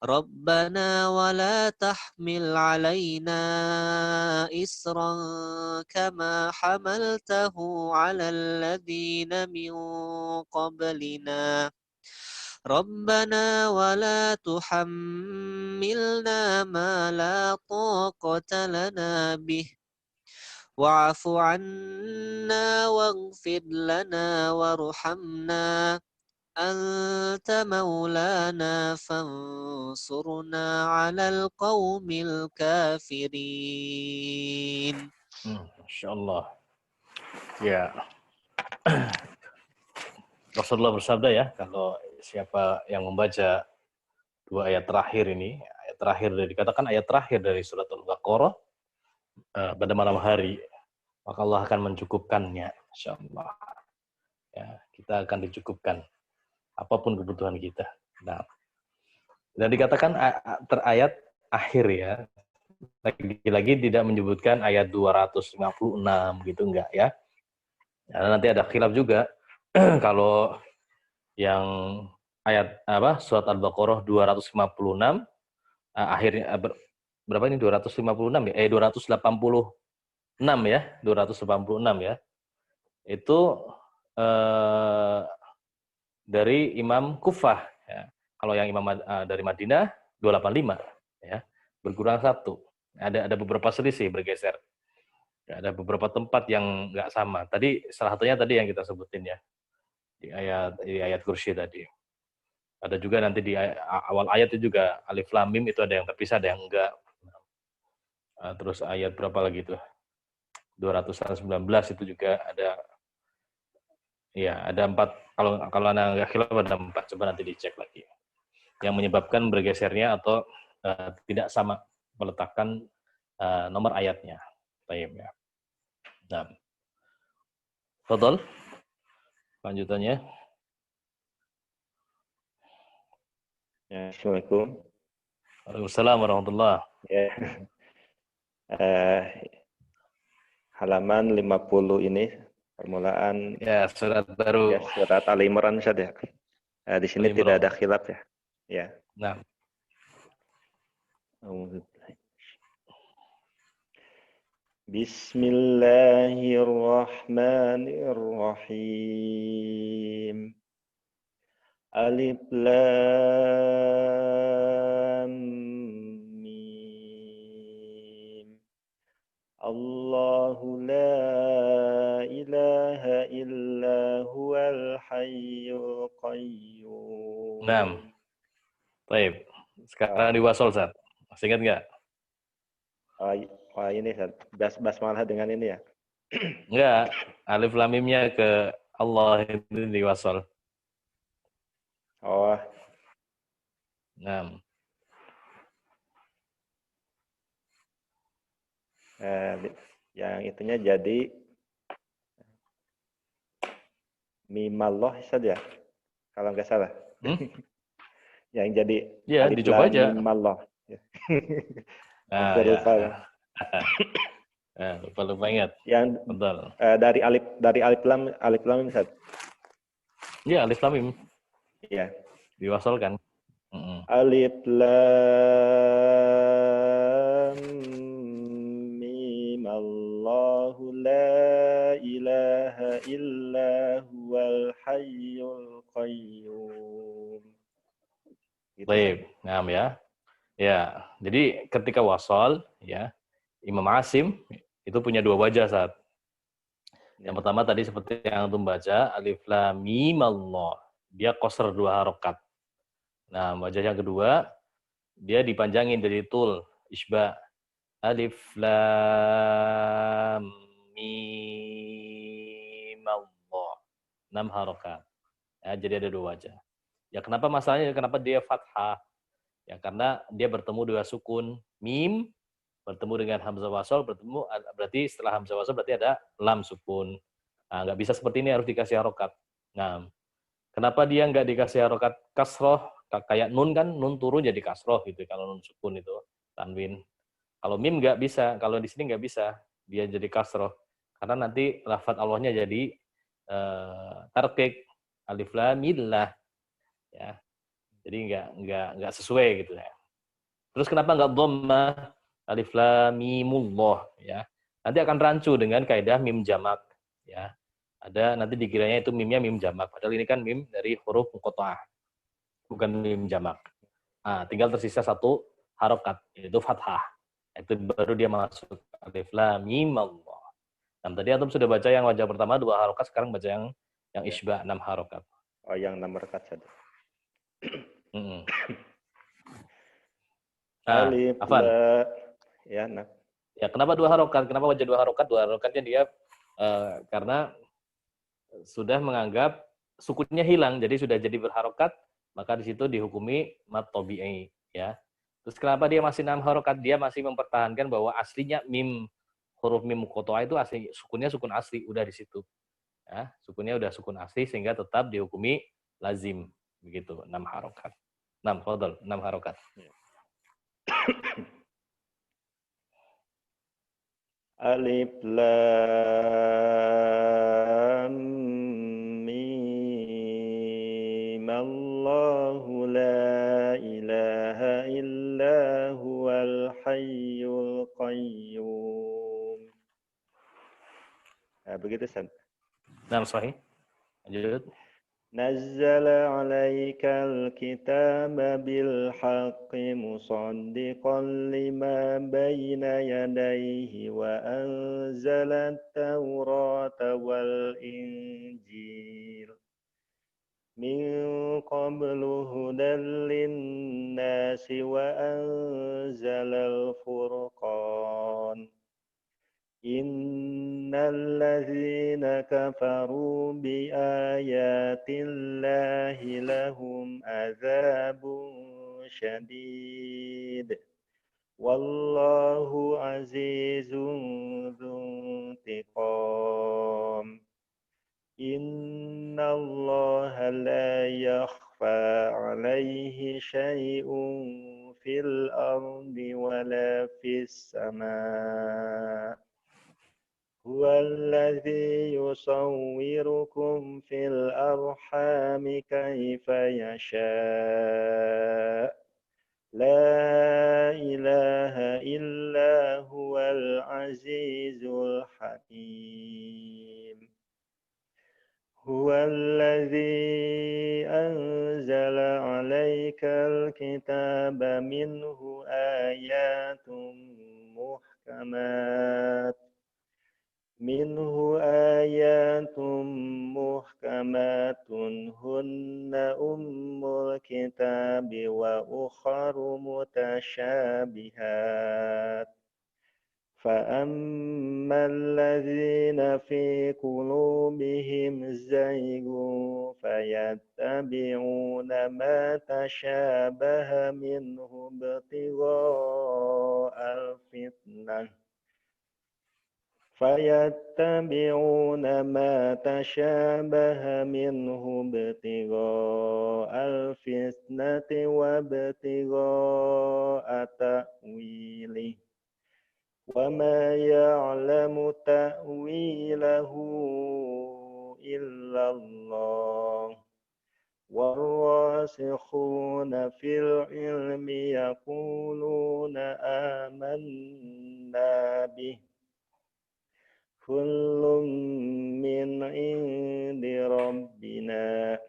ربنا ولا تحمل علينا إصرا كما حملته على الذين من قبلنا ربنا ولا تحملنا ما لا طاقة لنا به واعف عنا واغفر لنا وارحمنا أنت مولانا فانصرنا على القوم الكافرين. Masya Allah. Ya. Rasulullah bersabda ya, kalau siapa yang membaca dua ayat terakhir ini, dikatakan ayat terakhir dari surat Al-Baqarah pada malam hari, maka Allah akan mencukupkannya, insyaallah. Ya, kita akan dicukupkan apapun kebutuhan kita. Nah, dan dikatakan ayat akhir ya, lagi-lagi tidak menyebutkan ayat 256 gitu, enggak ya. Karena nanti ada khilaf juga kalau yang ayat surat Al-Baqarah 256 akhirnya berapa ini 256 ya? 286 ya, 286 ya. Itu dari Imam Kufah ya. Kalau yang Imam dari Madinah 285 ya. Berkurang 1. Ada beberapa selisih bergeser. Ya, ada beberapa tempat yang nggak sama. Tadi salah satunya tadi yang kita sebutin ya. Di ayat kursi tadi. Ada juga nanti di awal ayat itu juga alif lam mim itu ada yang terpisah, ada yang enggak. Terus ayat berapa lagi tuh? 219 itu juga ada. Ya, ada 4. Kalau Anda nggak khilaf ada 4. Coba nanti dicek lagi. Yang menyebabkan bergesernya atau tidak sama meletakkan nomor ayatnya. Baik ya. Nah. Fadhal. Lanjutannya. Ya, Assalamualaikum. Waalaikumsalam warahmatullahi. Ya. Halaman 50 ini permulaan ya surat baru. Ya, surat Ali Imran Ustaz ya. Di sini tidak ada khilaf ya. Ya. Nah. Bismillahirrahmanirrahim. Alif lam mim. Allahu la ilaha illa huwal hayyul qayyum. Naam. Baik. Sekarang diwasol, Ustaz. Masih ingat enggak? Ini basmalah dengan ini ya? Enggak. Alif lam mimnya ke Allah itu diwasol. Oh. Naam. Yang itunya jadi mimallah saja, kalau nggak salah. Yang jadi ya dicoba aja mimallah. Lupa ingat. Yang betul. Dari alif lam Ustaz. Iya, alif lam mim. Iya. Diwasolkan. Alif lam mim Allahu la ilaha illa huwal hayyul qayyum. Gitu. Baik, ngam ya. Ya, jadi ketika wasol ya, Imam Asim itu punya 2 wajah saat. Yang pertama tadi seperti yang antum baca alif lam mim Allah. Dia qasr 2 harokat. Nah, wajah yang kedua dia dipanjangin dari tul isba alif lam mim Allah. 6 harokat. Ya, jadi ada 2 wajah. Ya kenapa masalahnya? Kenapa dia fathah? Ya karena dia bertemu 2 sukun mim bertemu dengan hamzah wasol bertemu berarti setelah hamzah wasol berarti ada lam sukun. Nah, nggak bisa seperti ini, harus dikasih harokat. Nah, kenapa dia nggak dikasih harokat kasroh? Kayak nun kan, nun turun jadi kasroh gitu. Kalau nun sukun itu tanwin. Kalau mim nggak bisa, kalau di sini nggak bisa, dia jadi kasroh. Karena nanti lafadz Allahnya jadi tarqiq, alif lam millah, ya. Jadi nggak sesuai gitu ya. Terus kenapa nggak dhammah, alif lam mimullah, ya. Nanti akan rancu dengan kaidah mim jamak, ya. Ada nanti dikiranya itu mimnya mim jamak, padahal ini kan mim dari huruf muqatta'ah, bukan mim jamak. Nah, tinggal tersisa satu harokat, yaitu fathah. Itu baru dia masuk alif lam mim Allah. Nah, tadi antum sudah baca yang wajah pertama 2 harokat, sekarang baca yang isbah 6 harokat. Oh, yang 6 harokat saja. Nah, alif Afan. Ya, nah. Ya, kenapa 2 harokat? Kenapa wajah 2 harokat? 2 harokatnya dia karena sudah menganggap sukunnya hilang, jadi sudah jadi berharokat, maka di situ dihukumi mad tabi'i, ya. Terus kenapa dia masih 6 harokat? Dia masih mempertahankan bahwa aslinya mim, huruf mim muqatta'ah itu asli sukunnya sukun asli, udah di situ. Ya, sukunnya udah sukun asli sehingga tetap dihukumi lazim, begitu. 6 harokat. 6, fadhal, 6 harokat. Alif lam mim Allahu la ilaha illa huwal hayyul qayyum. Nah, begitu, San. Nah, sahih. Lanjut. نزل عليك الكتاب بالحق مصدقا لما بين يديه وأنزل التوراة والإنجيل من قبل هدى للناس وأنزل الفرقان إن الذين كفروا بآيات الله لهم عذاب شديد والله عزيز ذو انتقام إن الله لا يخفى عليه شيء في الأرض ولا في السماء هو الذي يصوركم في الأرحام كيف يشاء لا إله إلا هو العزيز الحكيم هو الذي أنزل عليك الكتاب منه آيات محكمات هن أم الكتاب وأخر متشابهات فأما الذين في قلوبهم زيغ فيتبعون ما تشابه منه ابتغاء الفتنة وابتغاء تأويله وما يعلم تأويله إلا الله والراسخون في العلم يقولون آمنا به كل من عند ربنا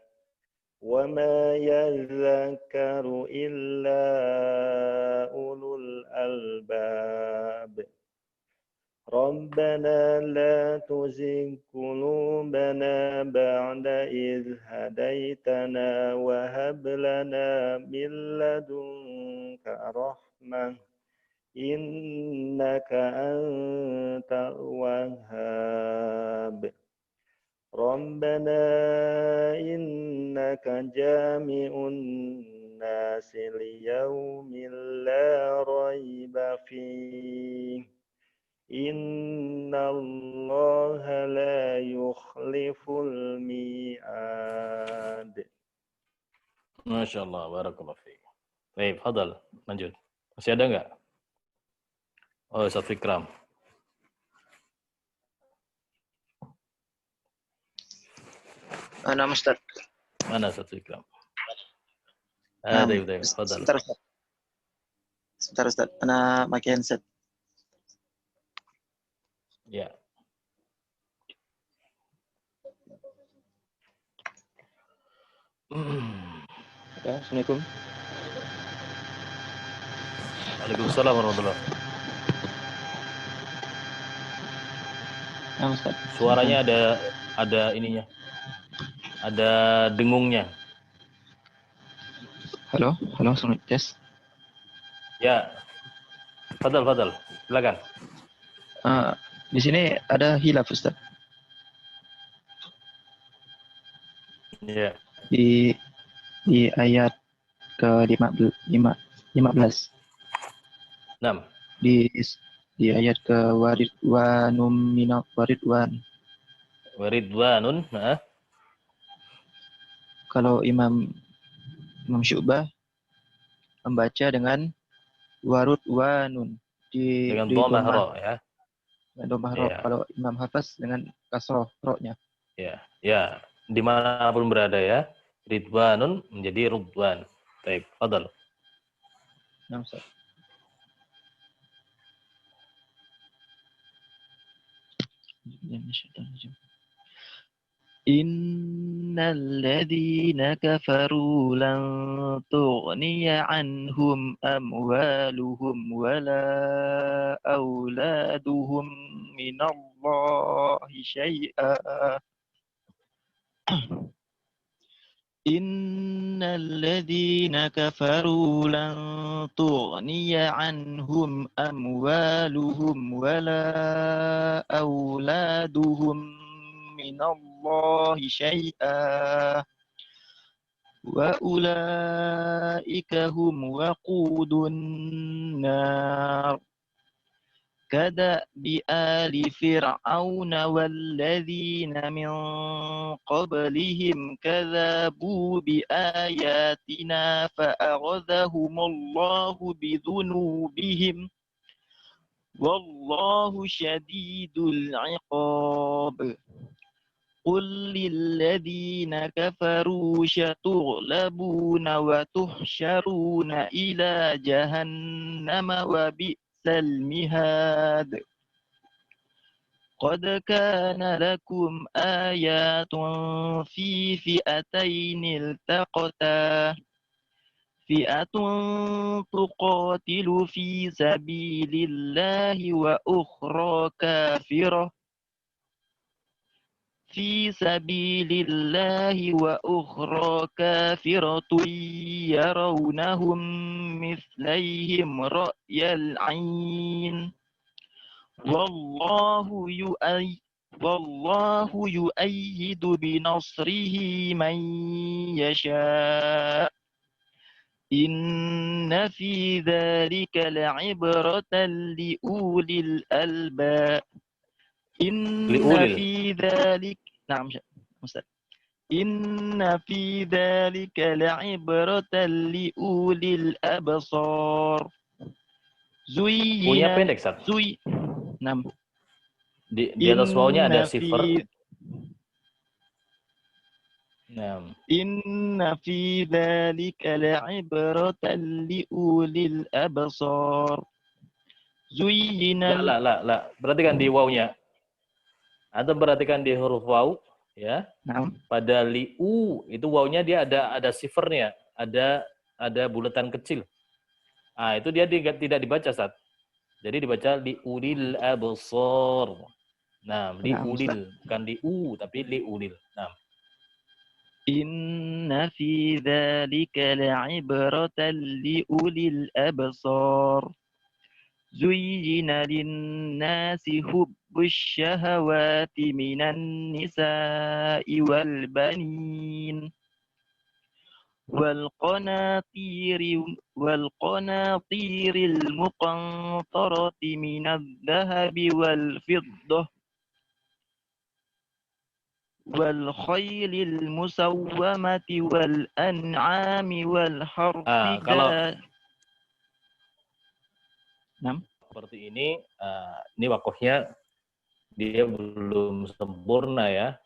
وما يذكر إلا أولو الألباب ربنا لا تزغ قلوبنا بعد إذ هديتنا وهب لنا من لدنك رحمة إنك أنت الوهاب ربنا إنك جامع الناس ليوم لا ريب فيه إن الله لا يخلف Masya Allah, barakallahu fiik. Baik, fadal, lanjut. Masih ada nggak? Oh, Ustaz Fikram. Ana Ustaz. Mana Ustaz Fikram? Ada, udah, fadal. Sebentar Ustaz, ana pakai handset. Ya. Ya, Assalamualaikum. Waalaikumsalam warahmatullahi wabarakatuh. Ya, Ustaz. Suaranya ada ininya. Ada dengungnya. Halo, Assalamualaikum. Tes. Ya. Fadal. Silakan. Di sini ada hilaf, Ustaz. Ya. Di ayat ke-15. 6. Di ayat ke waridwanum minal waridwan. Waridwanun, Kalau Imam Syu'bah membaca dengan warudwanun dengan dhammah ra ya. Dengan dhammah ra. Kalau Imam Hafiz dengan kasrah ra-nya. Ya. Dimanapun berada ya. Ridwanun menjadi rudwan. Baik, fadal. Nah, Ustaz. Innal ladzina kafaru lan tughniya anhum amwaluhum wala auladuhum minallahi syai'a. Innal ladzina kafaru lan tughniya anhum amwaluhum wala auladuhum minallahi syai'a wa ulaika hum waqudun nar كدأب آل فرعون والذين من قبلهم كذبوا بآياتنا فأخذهم الله بذنوبهم والله شديد العقاب قل للذين كفروا ستغلبون وتحشرون إلى جهنم وبئس المهاد قد كان لكم آيات في فئتين التقتا فئة تقاتل في سبيل الله وأخرى كافرة يرونهم مثليهم رأي العين والله يؤيد بنصره من يشاء إن في ذلك لعبرة لأولي الألباب إن في ذلك لعبرة لأولي الأبصار Punya pendek, Sat. Di atas wawunya ada sifar. Inna fi dzalika la'ibratan liulil absar. Zuyyina. La. Perhatikan di wawunya. Atau perhatikan di huruf waw ya. Pada liu itu wawunya dia ada sifarnya, ada bulatan kecil. Ah, itu dia tidak dibaca, Sat. Jadi dibaca liulil absar. Nah, liulil bukan liu tapi liulil. Nah. Inna fi dzalika la'ibratan liulil absar. Zuyyina lin-nasi hubbus syahawati minan nisa'i wal banin wal qanatiril muqantarati minadh-dhahabi wal fiddah والخيل المسومة والأنعام والحرث Kalau Nah, seperti ini wakafnya dia belum sempurna ya.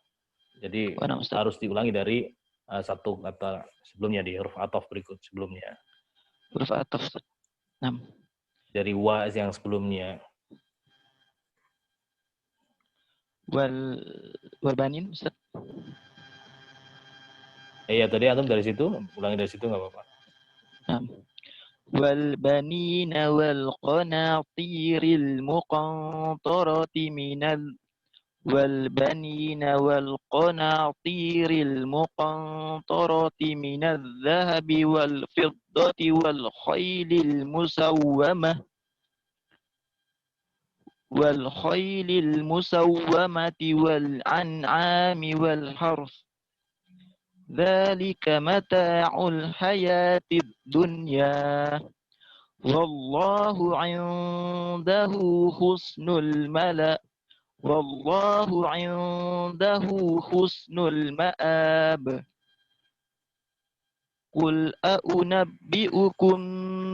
Jadi harus diulangi dari satu kata sebelumnya di huruf ataf berikut sebelumnya. Huruf ataf. Nah. Dari wa yang sebelumnya. Walbanin, Ustaz. Iya, tadi antum dari situ, ulangi dari situ nggak apa-apa. والبنين والقناطير المقنطرة والبنين والقناطير المقنطرة من الذهب والفضة والخيل المسومة والأنعام والحرث ذلك متاع الحياة الدنيا والله عنده حسن المآب قل أنبئكم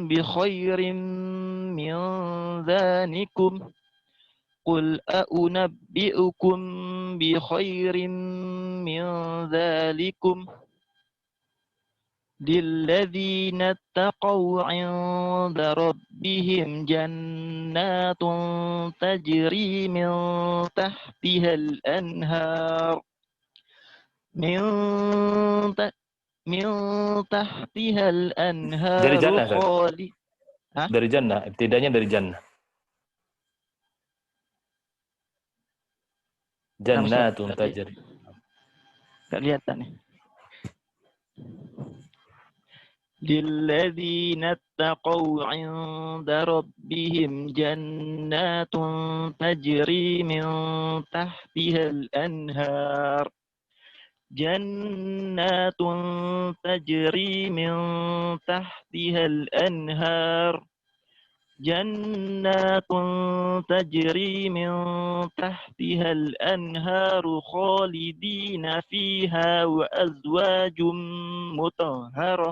بخير من ذلكم للذين اتقوا عند ربهم جنات تجري من تحتها الأنهار Dari jannah, dari jannah, tidaknya dari jannah. Jannatun tajri. Gak kelihatan nih. للذين اتقوا عند ربهم جنات تجري من تحتها الأنهار خالدين فيها وأزواج مطهرة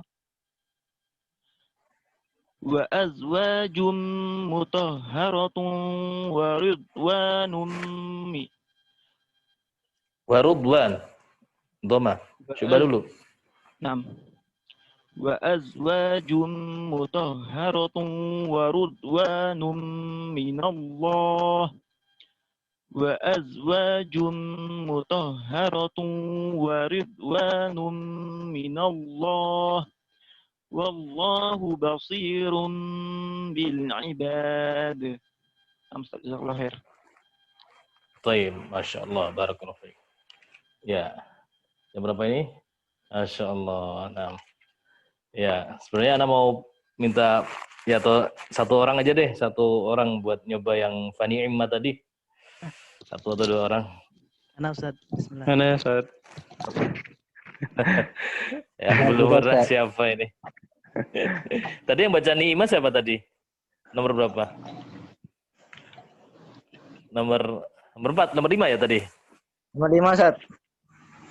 Warudwan. Doma. Coba dulu. Naam. وأزواج مطهرة ورضوان من الله والله بصير بالعباد. Jazakallahu khair. Taib, Masya Allah, barakallahu fiik. Ya, yang berapa ini? Masya Allah. Nah. Ya, sebenarnya Ana mau minta ya satu orang aja deh, satu orang buat nyoba yang Fani Imma tadi. Satu atau dua orang. Ana Ustaz. Bismillah. Ana Ustaz. Ya, belum pernah siapa ini. Tadi yang baca Ni'imah siapa tadi? Nomor berapa? Nomor 4, nomor 5 ya tadi? Nomor 5, Ustaz.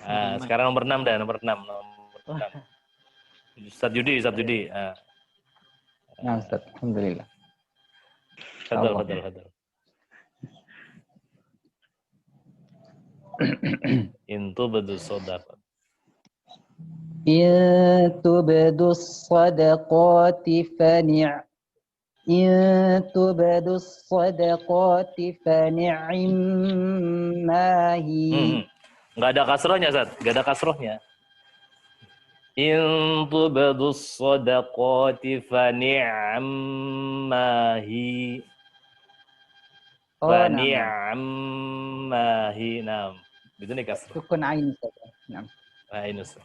Nah, sekarang nomor 6 dah, nomor 6. Ustaz Yudi. Nah, Ustaz, alhamdulillah. Fadal. Intu bedus sadaqat. Intu bedus sadaqati fani'mahi. Enggak ada kasrohnya, Ustaz. Enggak ada kasrohnya. In tubdus sadaqati fa ni'mahi. Fa ni'mahi. Naam. Biduni kasrah. Sukun ain saja. Naam. Ain Ustaz.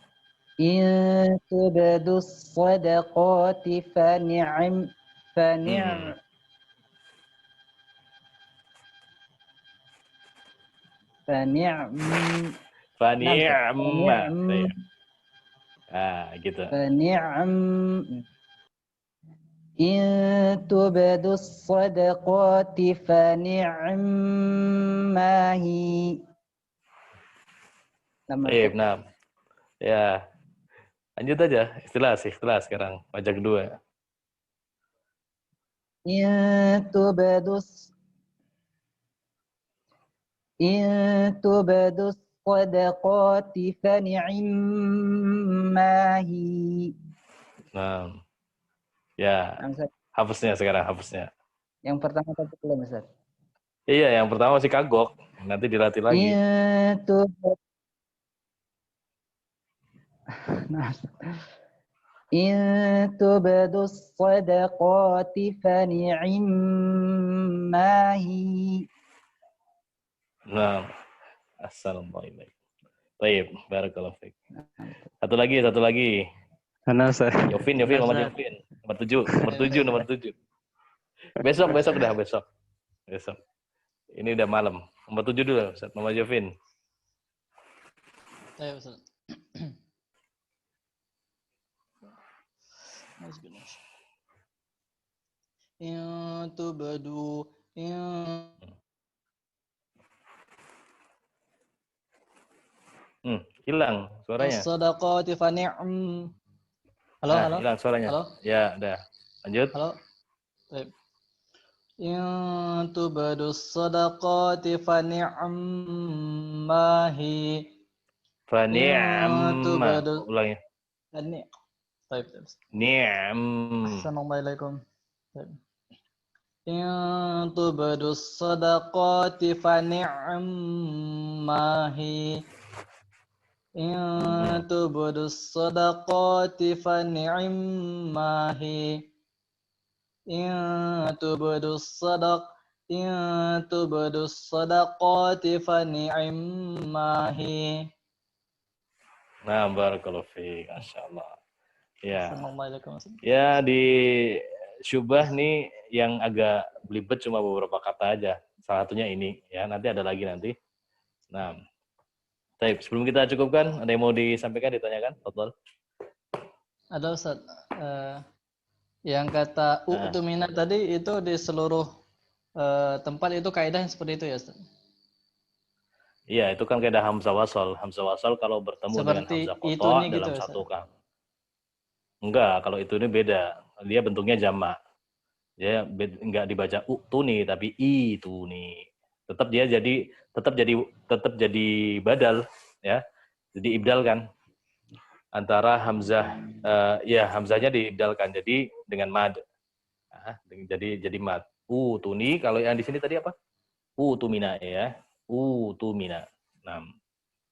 In tubdus sadaqati fa ni'ma. Gitu. In tubdus sadaqati fa ni'mahi. Nah. Ya. Lanjut aja. Ikhtilas sekarang. Pajak 2. In tubadus sadaqati fa ni'mahi. Nah. Ya. Hafaznya sekarang. Yang pertama tadi belum, Ustaz. Iya, yang pertama masih kagok. Nanti dilatih lagi. In tubadus sadaqati fa ni'mahi. Nah. Assalamualaikum. Baik, barakallahu fiik. Satu lagi. Mana Ustaz? Yovin, Muhammad Yovin. Nomor 7. Besok. Ini udah malam. Nomor 7 dulu, Ustaz. Muhammad Yovin. Ayo, Ustaz. Hilang suaranya. As-sadaqati fa ni'am. Halo. Hilang suaranya. Halo. Ya, udah. Lanjut. Halo. Baik. In tubadus sadaqati fa ni'mahi. Fa ni'am. Ulangnya. Baik. Ni'am. Assalamualaikum. In tubadus sadaqati fa ni'mahi. In tubadus sadaqati fa ni'mahi. In tubadus sadaqati fa ni'mahi. Nah, barakallahu fiik. Masyaallah. Ya. Assalamualaikum. Ya, di syubah nih yang agak belibet cuma beberapa kata aja. Salah satunya ini ya, nanti ada lagi nanti. Nah, baik, sebelum kita cukupkan, ada yang mau disampaikan, ditanyakan? Tafadhol. Ada Ustaz. Yang kata u'tumina tadi itu di seluruh tempat itu kaidah yang seperti itu ya Ustaz? Iya, itu kan kaidah hamzah wasal. Hamzah wasal kalau bertemu seperti dengan hamzah qata dalam gitu, satu kan. Enggak, kalau itu ini beda. Dia bentuknya jamak. Dia enggak dibaca u'tuni tapi ituni. Tetap jadi badal ya. Jadi ibdal kan. Antara hamzah hamzahnya diibdalkan jadi dengan mad. Nah, jadi mad. Utuni kalau yang di sini tadi apa? Utumina ya. Utumina. Nah,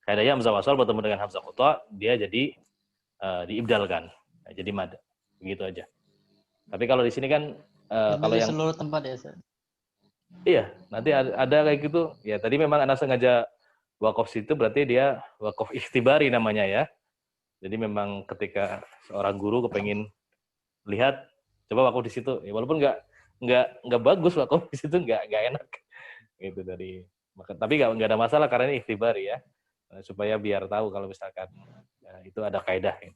kaidahnya hamzah wasal bertemu dengan hamzah qata dia jadi diibdalkan. Nah, jadi mad. Begitu aja. Tapi kalau di sini kan kalau yang seluruh tempat ya, Ustaz. Iya, nanti ada kayak gitu. Ya, tadi memang Anda sengaja wakaf situ berarti dia wakaf ikhtibari namanya ya. Jadi memang ketika seorang guru kepengin lihat, coba wakaf di situ. Ya, walaupun nggak bagus wakaf di situ, nggak enak. Gitu dari. Tapi nggak ada masalah karena ini ikhtibari ya. Supaya biar tahu kalau misalkan itu ada kaidah. Gitu.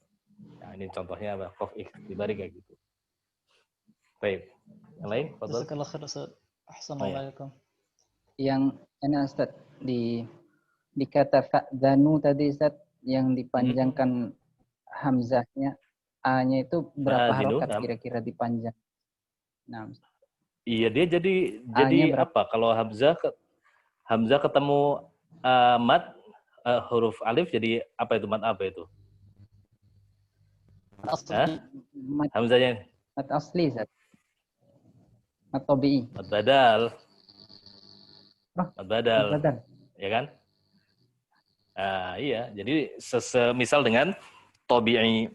Nah, ini contohnya wakaf ikhtibari kayak gitu. Baik. Yang lain? Jazakallahu khair, Ustaz. Assalamualaikum. Yang enak Ustaz di kata fa'danu tadi Ustaz yang dipanjangkan hamzahnya a-nya itu berapa harokat kira-kira dipanjang? Nah. Iya, dia jadi apa? Kalau hamzah ketemu mad huruf alif jadi apa itu? Mad apa itu? Hamzahnya. Mad asli Ustaz. Mad tabi'i. Mad badal. Mad badal. Ya kan? Iya, jadi semisal dengan tabi'i.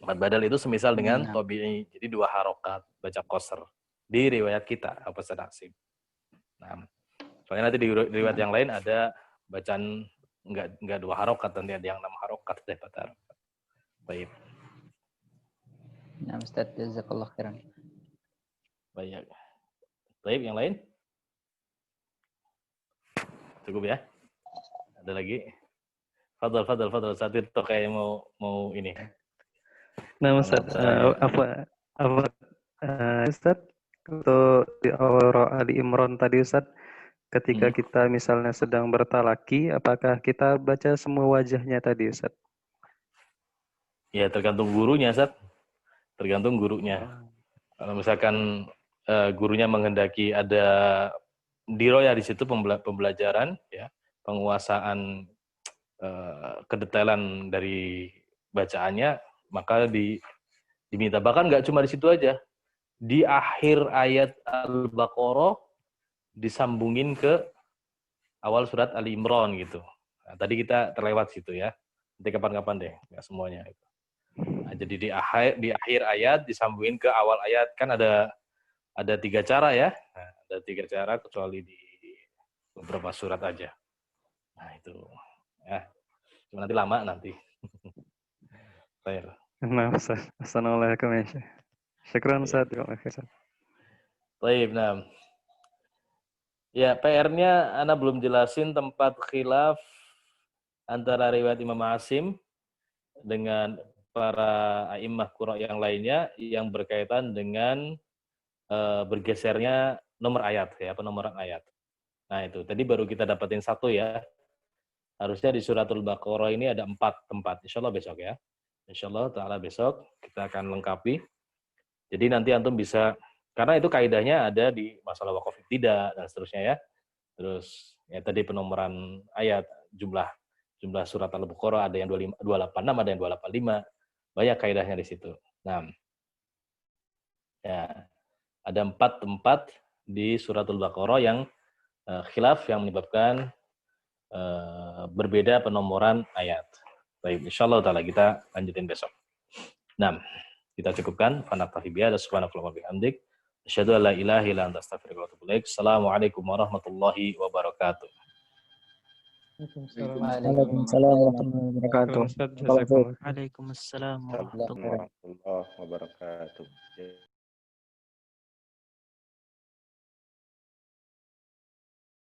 Mad badal itu semisal dengan tabi'i. Jadi 2 harokat baca qasr di riwayat kita apa Asim. Nah, soalnya nanti di riwayat yang lain ada bacaan enggak 2 harokat, nanti ada yang 6 harokat deh batar. Baik. Nah, Ustaz, jazakallahu khairan. Baik. Baik, yang lain? Cukup ya? Ada lagi? Fadal. Saat itu kayak mau ini. Nah, Ustaz, Ustaz, untuk di awal Ali Imran tadi Ustaz, ketika kita misalnya sedang bertalaki, apakah kita baca semua wajahnya tadi, Ustaz? Ya, tergantung gurunya, Ustaz. Tergantung gurunya. Kalau misalkan gurunya menghendaki ada diroyah di situ pembelajaran, ya, penguasaan kedetailan dari bacaannya, maka diminta. Bahkan nggak cuma di situ aja. Di akhir ayat Al-Baqarah disambungin ke awal surat Ali Imran gitu. Nah, tadi kita terlewat situ ya. Nanti kapan-kapan deh, nggak semuanya. Nah, jadi di akhir ayat disambungin ke awal ayat, kan ada 3 cara ya. Nah, ada 3 cara kecuali di beberapa surat aja. Nah itu ya, cuma nanti lama nanti. Baik. Nah, Ustaz. Assalamualaikum ya Syekh. Syukran Ustaz. Baik, nah. Ya, PR-nya Ana belum jelasin tempat khilaf antara riwayat Imam Asim dengan para a'immah qurra yang lainnya yang berkaitan dengan bergesernya nomor ayat ya, penomoran ayat. Nah, itu tadi baru kita dapetin 1 ya. Harusnya di suratul Baqarah ini ada 4 tempat. Insyaallah besok ya. Insyaallah ta'ala besok kita akan lengkapi. Jadi nanti antum bisa, karena itu kaidahnya ada di masalah wakaf tidak dan seterusnya ya. Terus ya tadi penomoran ayat, jumlah surat Al-Baqarah ada yang 286, ada yang 285. Banyak kaidahnya di situ. Nah, ya ada 4 tempat di suratul Baqarah yang khilaf yang menyebabkan berbeda penomoran ayat. Baik, insyaallah taala kita lanjutin besok. Nah, kita cukupkan. Fanaktafi bihadza, subhanallahi wa bihamdik, asyhadu an la ilaha illa anta, astaghfiruka wa atubu ilaik. Assalamualaikum warahmatullahi wabarakatuh. Waalaikumsalam warahmatullahi wabarakatuh. Waalaikumsalam warahmatullahi wabarakatuh.